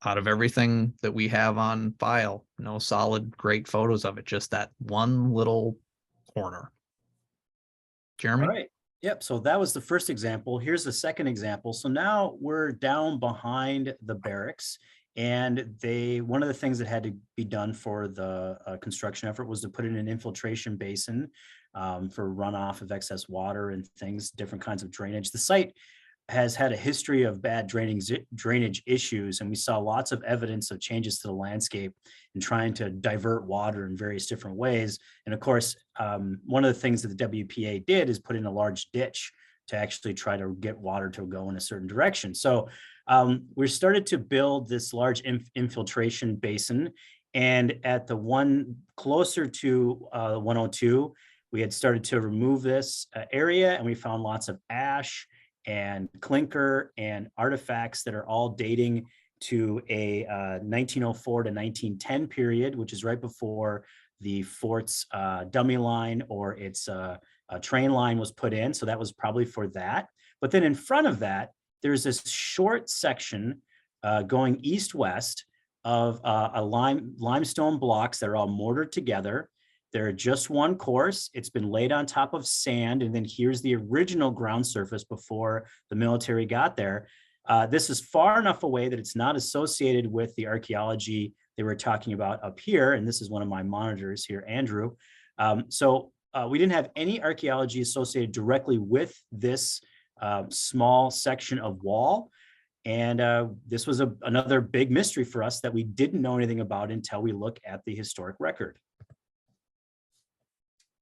out of everything that we have on file, no solid, great photos of it, just that one little corner. Jeremy? All right. Yep. So that was the first example. Here's the second example. So now we're down behind the barracks, and one of the things that had to be done for the construction effort was to put in an infiltration basin for runoff of excess water and things, different kinds of drainage. The site has had a history of bad drainage issues, and we saw lots of evidence of changes to the landscape and trying to divert water in various different ways. And of course, one of the things that the WPA did is put in a large ditch to actually try to get water to go in a certain direction. So we started to build this large infiltration basin, and at the one closer to 102, we had started to remove this area, and we found lots of ash and clinker and artifacts that are all dating to a 1904 to 1910 period, which is right before the fort's dummy line or its train line was put in. So that was probably for that. But then in front of that, there's this short section going east-west of limestone blocks that are all mortared together. They're just one course. It's been laid on top of sand, and then here's the original ground surface before the military got there. This is far enough away that it's not associated with the archaeology they were talking about up here, and this is one of my monitors here, Andrew. So we didn't have any archaeology associated directly with this small section of wall, and this was another big mystery for us that we didn't know anything about until we look at the historic record.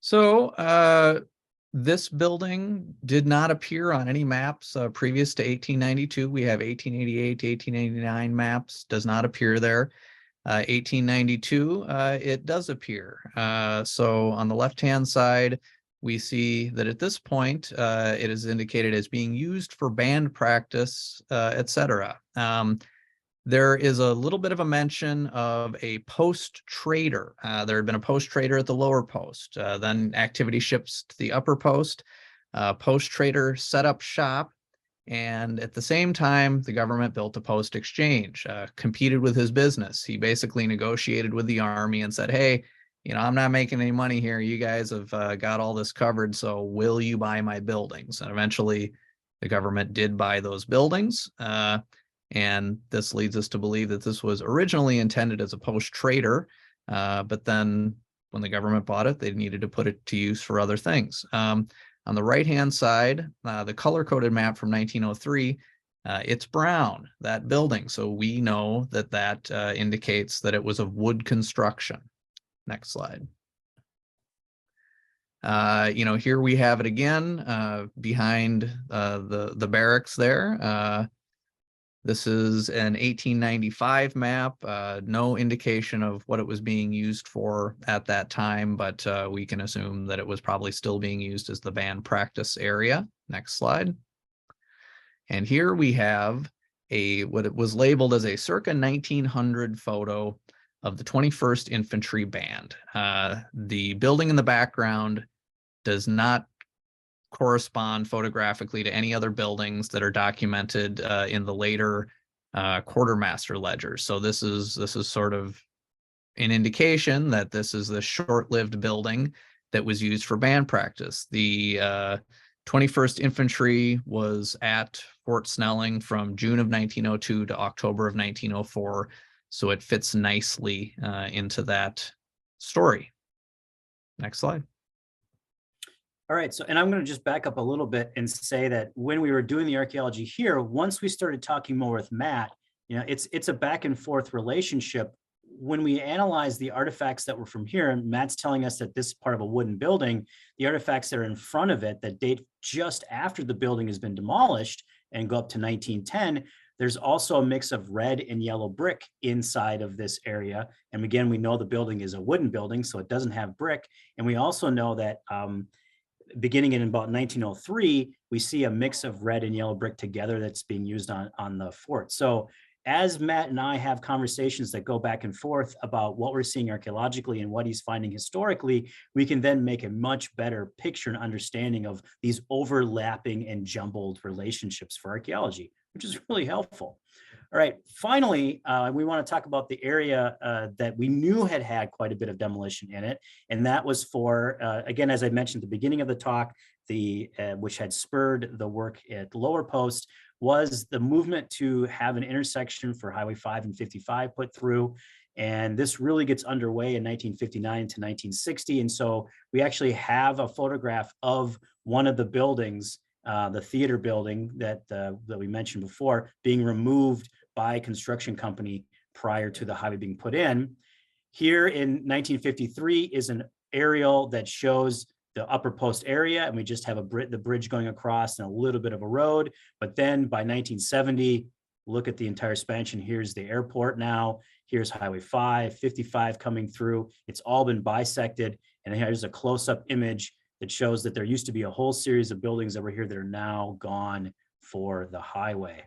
So this building did not appear on any maps previous to 1892. We have 1888 to 1889 maps, does not appear there. 1892, it does appear. So on the left-hand side, we see that at this point, it is indicated as being used for band practice, etc. There is a little bit of a mention of a post trader. There had been a post trader at the lower post. Then activity shifts to the upper post. Post trader set up shop. And at the same time, the government built a post exchange, competed with his business. He basically negotiated with the Army and said, hey, I'm not making any money here. You guys have got all this covered. So will you buy my buildings? And eventually the government did buy those buildings. And this leads us to believe that this was originally intended as a post trader, but then when the government bought it, they needed to put it to use for other things. On the right-hand side, the color-coded map from 1903, it's brown, that building. So we know that that indicates that it was of wood construction. Next slide. Here we have it again behind the barracks there. This is an 1895 map, no indication of what it was being used for at that time, but we can assume that it was probably still being used as the band practice area. Next slide. And here we have what it was labeled as a circa 1900 photo of the 21st Infantry Band. The building in the background does not correspond photographically to any other buildings that are documented in the later quartermaster ledgers. So this is sort of an indication that this is the short-lived building that was used for band practice. The 21st Infantry was at Fort Snelling from June of 1902 to October of 1904. So it fits nicely into that story. Next slide. All right, so, and I'm going to just back up a little bit and say that when we were doing the archaeology here, once we started talking more with Matt, it's a back and forth relationship. When we analyze the artifacts that were from here, and Matt's telling us that this is part of a wooden building, the artifacts that are in front of it that date just after the building has been demolished and go up to 1910, there's also a mix of red and yellow brick inside of this area. And again, we know the building is a wooden building, so it doesn't have brick. And we also know that beginning in about 1903, we see a mix of red and yellow brick together that's being used on the fort. So as Matt and I have conversations that go back and forth about what we're seeing archaeologically and what he's finding historically, we can then make a much better picture and understanding of these overlapping and jumbled relationships for archaeology, which is really helpful. All right, finally, we want to talk about the area that we knew had quite a bit of demolition in it. And that was for, again, as I mentioned at the beginning of the talk, which had spurred the work at Lower Post, was the movement to have an intersection for Highway 5 and 55 put through. And this really gets underway in 1959 to 1960. And so we actually have a photograph of one of the buildings, the theater building that we mentioned before, being removed by a construction company prior to the highway being put in. Here in 1953 is an aerial that shows the Upper Post area, and we just have the bridge going across and a little bit of a road. But then by 1970, look at the entire expansion. Here's the airport now. Here's Highway 5, 55 coming through. It's all been bisected. And here's a close-up image that shows that there used to be a whole series of buildings that were here that are now gone for the highway.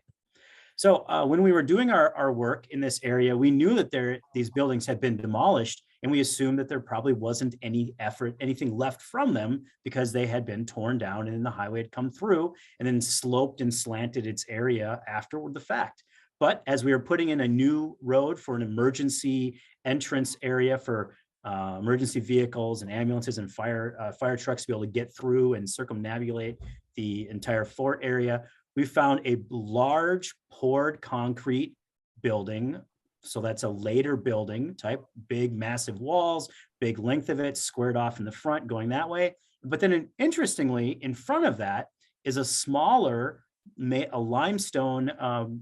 So when we were doing our work in this area, we knew that these buildings had been demolished, and we assumed that there probably wasn't anything left from them because they had been torn down and then the highway had come through and then sloped and slanted its area after the fact. But as we were putting in a new road for an emergency entrance area for emergency vehicles and ambulances and fire trucks to be able to get through and circumnavigate the entire fort area, we found a large poured concrete building. So that's a later building type, big, massive walls, big length of it, squared off in the front going that way. But then interestingly, in front of that is a smaller, a limestone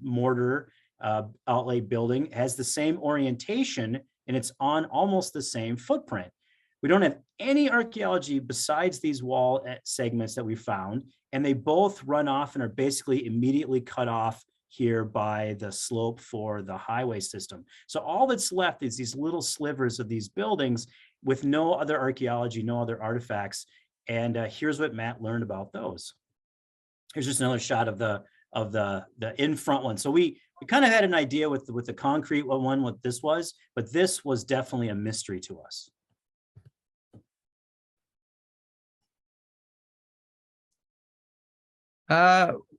mortar outlay building, has the same orientation, and it's on almost the same footprint. We don't have any archaeology besides these wall segments that we found, and they both run off and are basically immediately cut off here by the slope for the highway system. So all that's left is these little slivers of these buildings with no other archaeology, no other artifacts. And here's what Matt learned about those. Here's just another shot of the in front one. So we kind of had an idea with the concrete one, what this was, but this was definitely a mystery to us.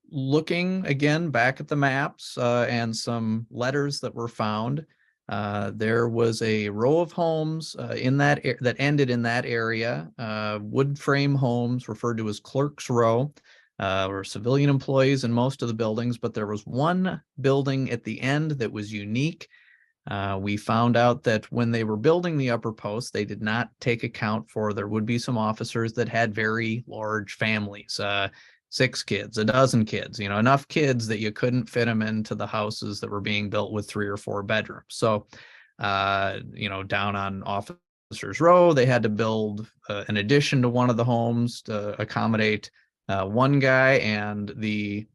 Looking again back at the maps and some letters that were found, there was a row of homes that ended in that area, wood frame homes referred to as Clerk's Row. Were civilian employees in most of the buildings, but there was one building at the end that was unique. We found out that when they were building the Upper Post, they did not take account for there would be some officers that had very large families, 6 kids, a dozen kids, enough kids that you couldn't fit them into the houses that were being built with 3 or 4 bedrooms. So, down on Officers Row, they had to build an addition to one of the homes to accommodate one guy, and the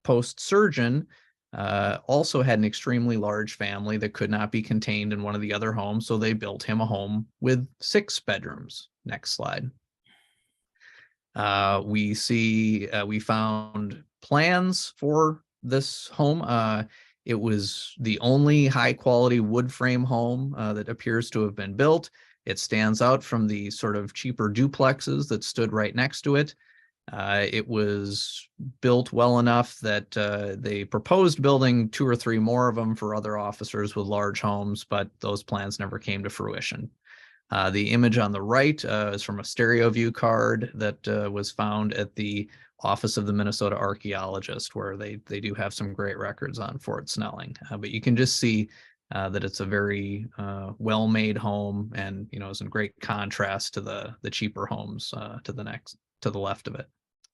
post surgeon also had an extremely large family that could not be contained in one of the other homes, so they built him a home with 6 bedrooms. Next slide. We found plans for this home. It was the only high quality wood frame home that appears to have been built. It stands out from the sort of cheaper duplexes that stood right next to it. It was built well enough that they proposed building 2 or 3 more of them for other officers with large homes, but those plans never came to fruition. The image on the right is from a stereo view card that was found at the Office of the Minnesota Archaeologist, where they do have some great records on Fort Snelling. But you can just see that it's a very well-made home, and is in great contrast to the cheaper homes to the left of it.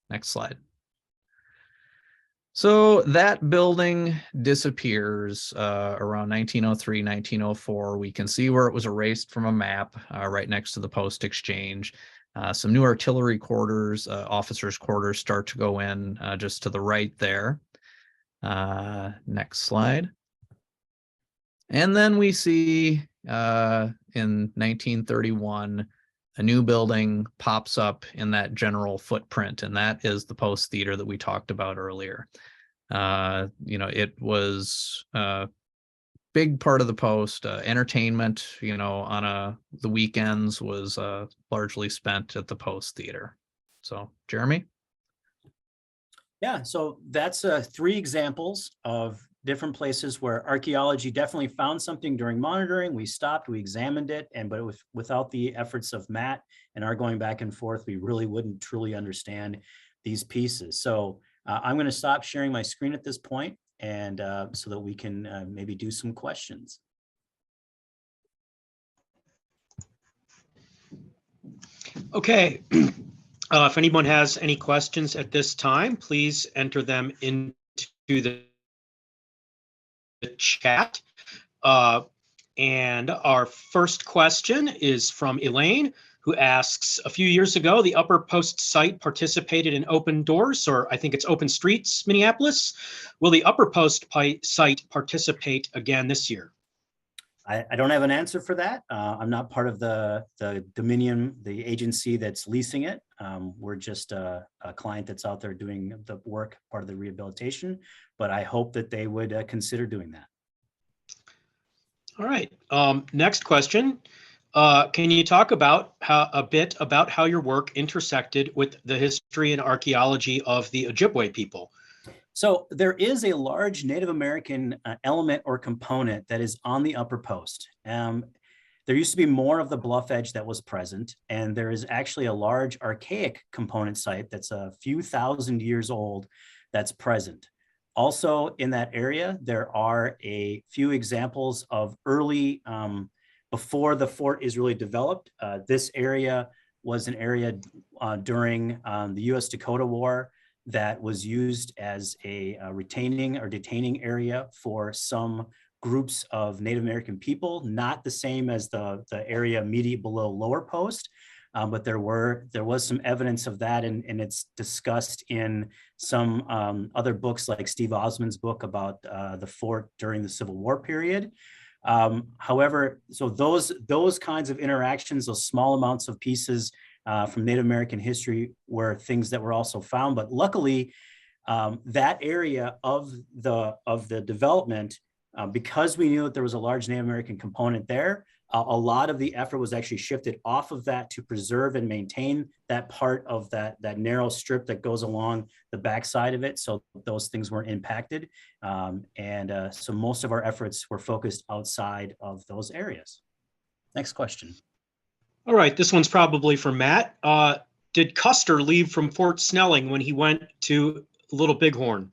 Next slide. So that building disappears around 1903, 1904. We can see where it was erased from a map right next to the post exchange. Some new artillery quarters, officers' quarters start to go in just to the right there. Next slide. And then we see in 1931, a new building pops up in that general footprint, and that is the Post Theater that we talked about earlier. It was a big part of the Post. Entertainment, on the weekends was largely spent at the Post Theater. So, Jeremy? Yeah, so that's 3 examples of different places where archaeology definitely found something during monitoring. We stopped, we examined it, but without the efforts of Matt and our going back and forth, we really wouldn't truly understand these pieces. So I'm going to stop sharing my screen at this point, and so that we can maybe do some questions. Okay. If anyone has any questions at this time, please enter them into the chat. And our first question is from Elaine, who asks, a few years ago, the Upper Post site participated in Open Doors, or I think it's Open Streets, Minneapolis. Will the Upper Post site participate again this year? I don't have an answer for that. I'm not part of the Dominion, the agency that's leasing it. We're just a client that's out there doing the work, part of the rehabilitation, but I hope that they would consider doing that. All right. Next question. Can you talk about a bit about how your work intersected with the history and archaeology of the Ojibwe people? So there is a large Native American element or component that is on the Upper Post. There used to be more of the bluff edge that was present, and there is actually a large archaic component site that's a few thousand years old that's present. Also in that area, there are a few examples of early, before the fort is really developed. This area was an area during the US Dakota War that was used as a retaining or detaining area for some groups of Native American people, not the same as the area immediate below Lower Post, but there was some evidence of that, and it's discussed in some other books, like Steve Osmond's book about the fort during the Civil War period. However, so those kinds of interactions, those small amounts of pieces from Native American history were things that were also found. But luckily, that area of the development, because we knew that there was a large Native American component there, a lot of the effort was actually shifted off of that to preserve and maintain that part of that narrow strip that goes along the backside of it, so those things weren't impacted. So most of our efforts were focused outside of those areas. Next question. All right, this one's probably for Matt. Did Custer leave from Fort Snelling when he went to Little Bighorn?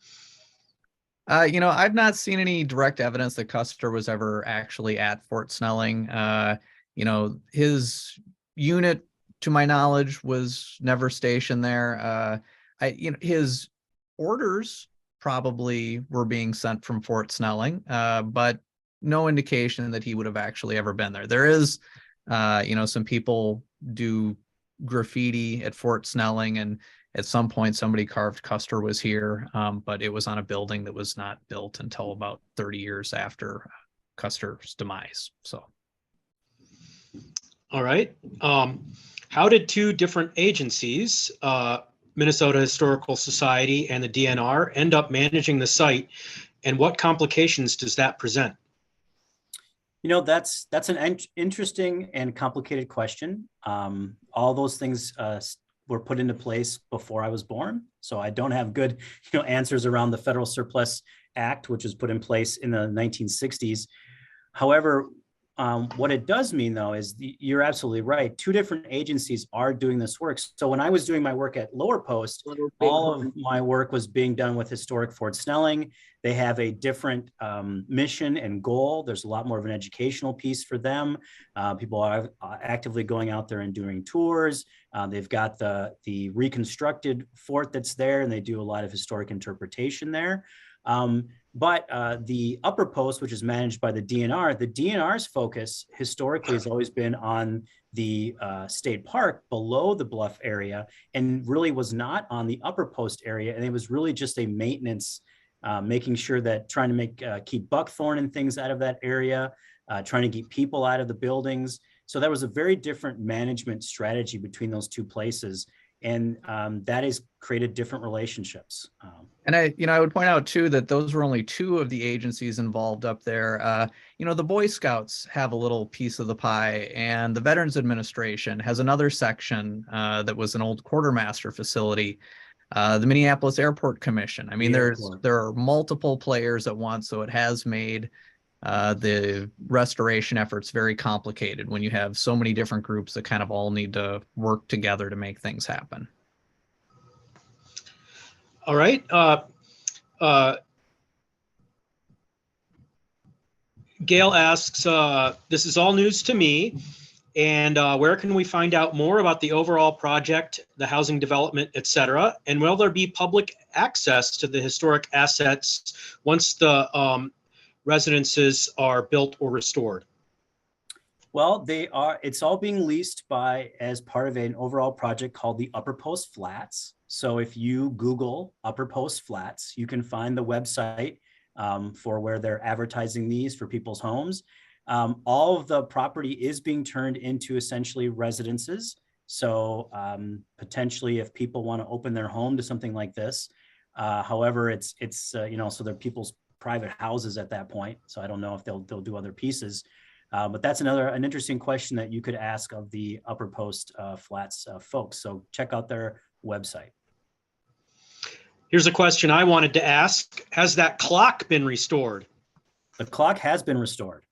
I've not seen any direct evidence that Custer was ever actually at Fort Snelling. His unit, to my knowledge, was never stationed there. His orders probably were being sent from Fort Snelling, but no indication that he would have actually ever been there. There is, some people do graffiti at Fort Snelling, and at some point somebody carved Custer was here, but it was on a building that was not built until about 30 years after Custer's demise. So. All right. How did 2 different agencies, Minnesota Historical Society and the DNR, end up managing the site, and what complications does that present? That's an interesting and complicated question. All those things were put into place before I was born, so I don't have good, answers around the Federal Surplus Act, which was put in place in the 1960s. However, what it does mean, though, is you're absolutely right. Two different agencies are doing this work. So when I was doing my work at Lower Post, all of my work was being done with historic Fort Snelling. They have a different mission and goal. There's a lot more of an educational piece for them. People are actively going out there and doing tours. They've got the reconstructed fort that's there, and they do a lot of historic interpretation there. But the Upper Post, which is managed by the DNR's focus historically has always been on the state park below the bluff area, and really was not on the Upper Post area. And it was really just a maintenance, making sure that trying to keep buckthorn and things out of that area, trying to keep people out of the buildings. So that was a very different management strategy between those two places. And that has created different relationships. And I would point out too that those were only two of the agencies involved up there. The Boy Scouts have a little piece of the pie, and the Veterans Administration has another section that was an old quartermaster facility. The Minneapolis Airport Commission. I mean, there are multiple players at once, so it has made the restoration efforts very complicated when you have so many different groups that kind of all need to work together to make things happen. All right. Gail asks, this is all news to me, and where can we find out more about the overall project, the housing development, et cetera? And will there be public access to the historic assets once the residences are built or restored? Well, it's all being leased as part of an overall project called the Upper Post Flats. So if you Google Upper Post Flats, you can find the website for where they're advertising these for people's homes. All of the property is being turned into essentially residences. So potentially if people want to open their home to something like this, however, it's so they're people's private houses at that point. So I don't know if they'll do other pieces. But that's an interesting question that you could ask of the Upper Post Flats folks. So check out their website. Here's a question I wanted to ask. Has that clock been restored? The clock has been restored.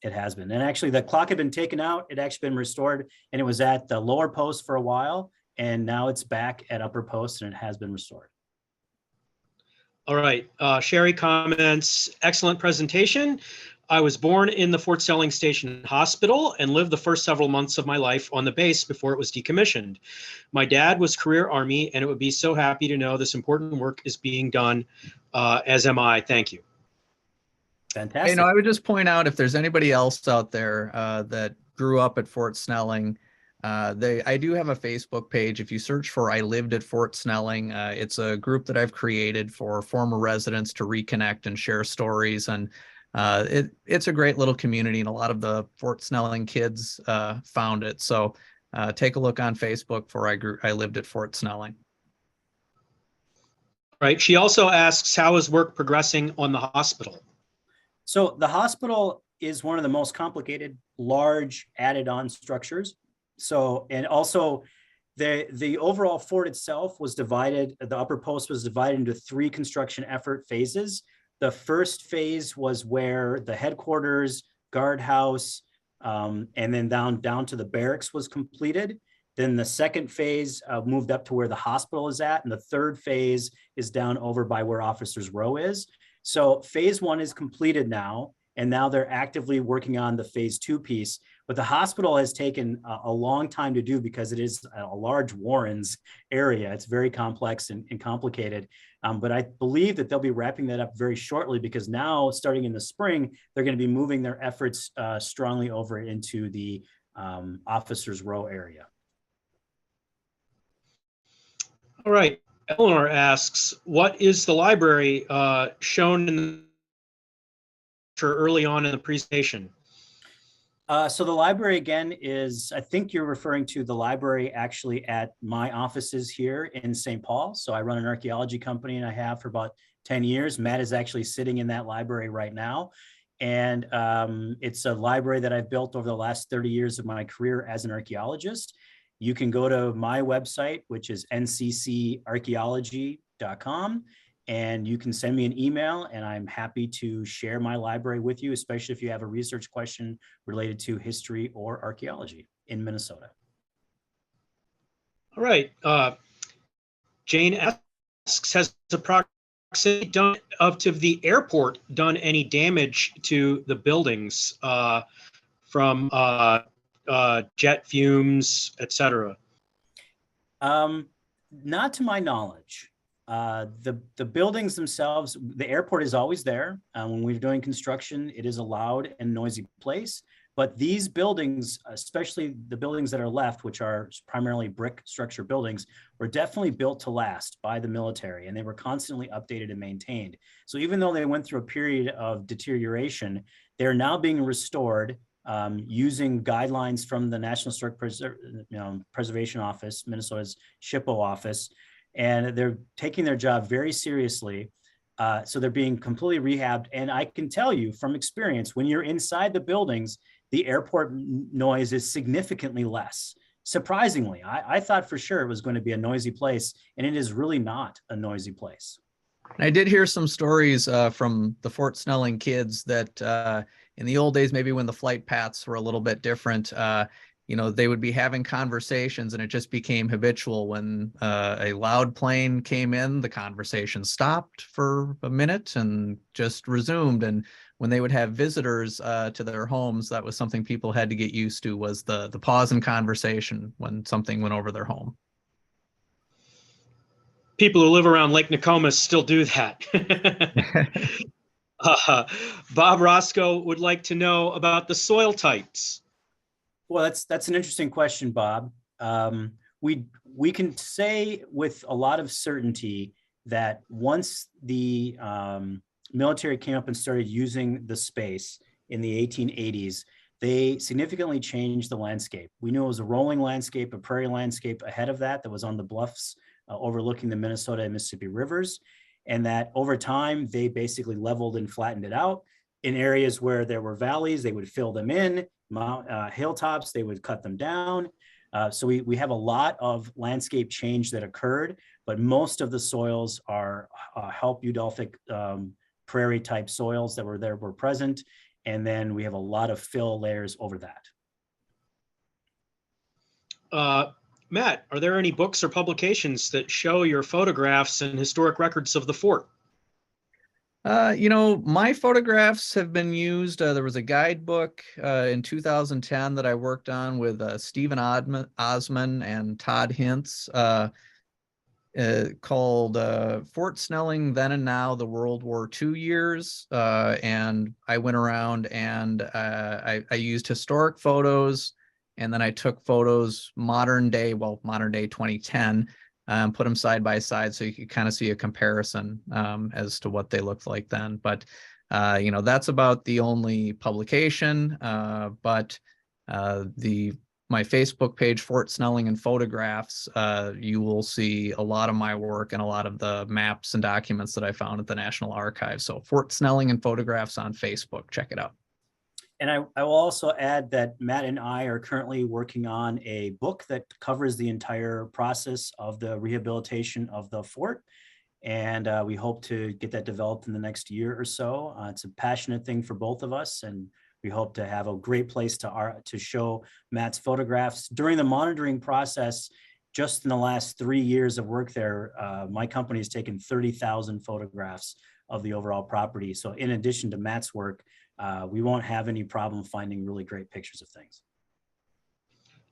It has been. And actually the clock had been taken out. It actually been restored, and it was at the Lower Post for a while. And now it's back at Upper Post, and it has been restored. All right. Sherry comments, excellent presentation. I was born in the Fort Snelling Station Hospital and lived the first several months of my life on the base before it was decommissioned. My dad was career Army, and it would be so happy to know this important work is being done, as am I. Thank you. Fantastic. I would just point out, if there's anybody else out there that grew up at Fort Snelling, I do have a Facebook page. If you search for I Lived at Fort Snelling, it's a group that I've created for former residents to reconnect and share stories. And it's a great little community, and a lot of the Fort Snelling kids found it. So take a look on Facebook for I Lived at Fort Snelling. Right. She also asks, how is work progressing on the hospital? So the hospital is one of the most complicated, large added-on structures. So, and also the overall fort itself was divided, the Upper Post was divided into 3 construction effort phases. The first phase was where the headquarters, guardhouse, and then down to the barracks was completed. Then the second phase moved up to where the hospital is at. And the third phase is down over by where Officers Row is. So phase 1 is completed now. And now they're actively working on the phase 2 piece. But the hospital has taken a long time to do because it is a large Warrens area. It's very complex and complicated. But I believe that they'll be wrapping that up very shortly, because now, starting in the spring, they're going to be moving their efforts strongly over into the Officers Row area. All right. Eleanor asks, what is the library shown in the early on in the presentation? So the library, again, is, I think you're referring to the library actually at my offices here in St. Paul. So I run an archaeology company, and I have for about 10 years. Matt is actually sitting in that library right now. And it's a library that I've built over the last 30 years of my career as an archaeologist. You can go to my website, which is nccarchaeology.com, and you can send me an email, and I'm happy to share my library with you, especially if you have a research question related to history or archaeology in Minnesota. All right. Jane asks, has the proximity to the airport done any damage to the buildings from jet fumes, etc.? Not to my knowledge. The buildings themselves, the airport is always there. When we're doing construction, it is a loud and noisy place. But these buildings, especially the buildings that are left, which are primarily brick structure buildings, were definitely built to last by the military, and they were constantly updated and maintained. So even though they went through a period of deterioration, they're now being restored using guidelines from the National Historic Preservation Office, Minnesota's SHPO office, and they're taking their job very seriously. So they're being completely rehabbed. And I can tell you from experience, when you're inside the buildings, the airport noise is significantly less. Surprisingly, I thought for sure it was going to be a noisy place, and it is really not a noisy place. I did hear some stories from the Fort Snelling kids that in the old days, maybe when the flight paths were a little bit different, they would be having conversations, and it just became habitual. When a loud plane came in, the conversation stopped for a minute and just resumed. And when they would have visitors to their homes, that was something people had to get used to, was the pause in conversation when something went over their home. People who live around Lake Nokomis still do that. Bob Roscoe would like to know about the soil types. Well, that's an interesting question, Bob. We can say with a lot of certainty that once the military came up and started using the space in the 1880s, they significantly changed the landscape. We knew it was a rolling landscape, a prairie landscape ahead of that was on the bluffs overlooking the Minnesota and Mississippi rivers, and that over time, they basically leveled and flattened it out. In areas where there were valleys, they would fill them in. Hilltops, they would cut them down. So we have a lot of landscape change that occurred, but most of the soils are help eudolphic prairie type soils that were present. And then we have a lot of fill layers over that. Matt, are there any books or publications that show your photographs and historic records of the fort? My photographs have been used. There was a guidebook in 2010 that I worked on with Stephen Osman and Todd Hintz called Fort Snelling, Then and Now, the World War II Years. And I went around and I used historic photos, and then I took photos modern day 2010, put them side by side so you could kind of see a comparison as to what they looked like then. But, that's about the only publication. But my Facebook page, Fort Snelling and Photographs, you will see a lot of my work and a lot of the maps and documents that I found at the National Archives. So Fort Snelling and Photographs on Facebook, check it out. And I will also add that Matt and I are currently working on a book that covers the entire process of the rehabilitation of the fort. And we hope to get that developed in the next year or so. It's a passionate thing for both of us, and we hope to have a great place to show Matt's photographs. During the monitoring process, just in the last 3 years of work there, my company has taken 30,000 photographs of the overall property. So in addition to Matt's work, we won't have any problem finding really great pictures of things.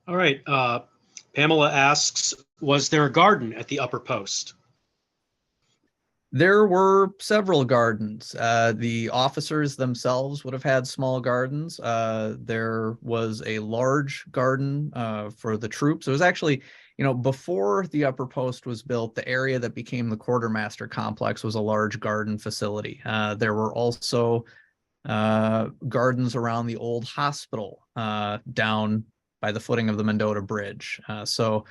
All right. Pamela asks, was there a garden at the upper post? There were several gardens. The officers themselves would have had small gardens. There was a large garden for the troops. It was actually, before the upper post was built, the area that became the quartermaster complex was a large garden facility. There were also gardens around the old hospital down by the footing of the Mendota Bridge. So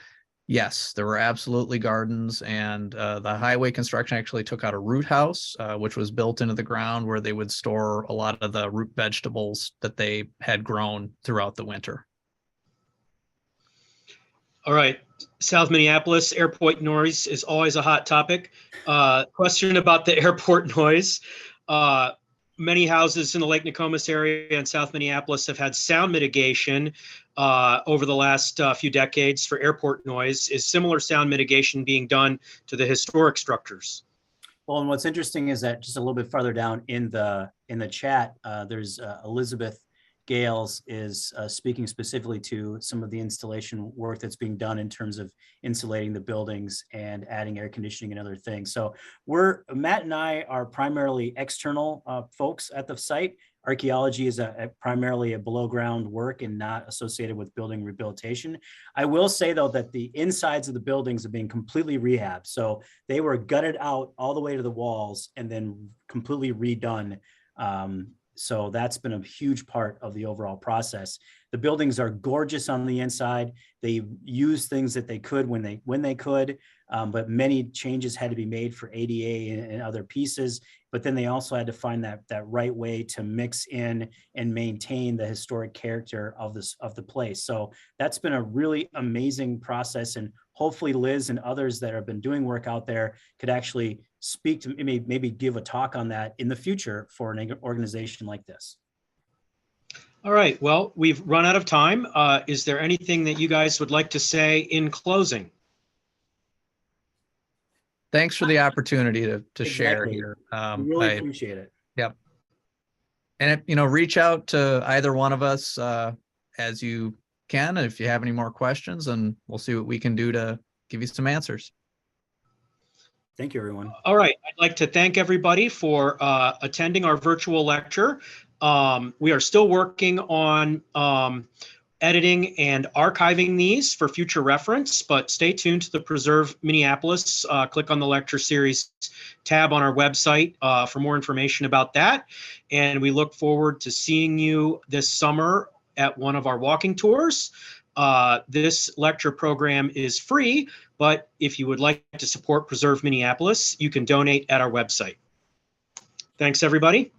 Yes, there were absolutely gardens, and the highway construction actually took out a root house, which was built into the ground where they would store a lot of the root vegetables that they had grown throughout the winter. All right, South Minneapolis airport noise is always a hot topic. Question about the airport noise. Many houses in the Lake Nokomis area and South Minneapolis have had sound mitigation over the last few decades for airport noise. Is similar sound mitigation being done to the historic structures? Well, and what's interesting is that just a little bit farther down in the chat, there's Elizabeth Gales is speaking specifically to some of the installation work that's being done in terms of insulating the buildings and adding air conditioning and other things. So Matt and I are primarily external folks at the site. Archaeology is primarily a below ground work and not associated with building rehabilitation. I will say though that the insides of the buildings are being completely rehabbed. So they were gutted out all the way to the walls and then completely redone. So that's been a huge part of the overall process. The buildings are gorgeous on the inside. They use things that they could when they could, but many changes had to be made for ADA and other pieces. But then they also had to find that right way to mix in and maintain the historic character of the place. So that's been a really amazing process, and hopefully Liz and others that have been doing work out there could actually speak to maybe give a talk on that in the future for an organization like this. All right, well, we've run out of time. Is there anything that you guys would like to say in closing? Thanks for the opportunity to share Exactly. here. We really appreciate it. Yep. And reach out to either one of us as you can if you have any more questions, and we'll see what we can do to give you some answers. Thank you, everyone. All right, I'd like to thank everybody for attending our virtual lecture. We are still working on editing and archiving these for future reference, but stay tuned to the Preserve Minneapolis. Click on the lecture series tab on our website for more information about that. And we look forward to seeing you this summer at one of our walking tours. This lecture program is free, but if you would like to support Preserve Minneapolis, you can donate at our website. Thanks, everybody.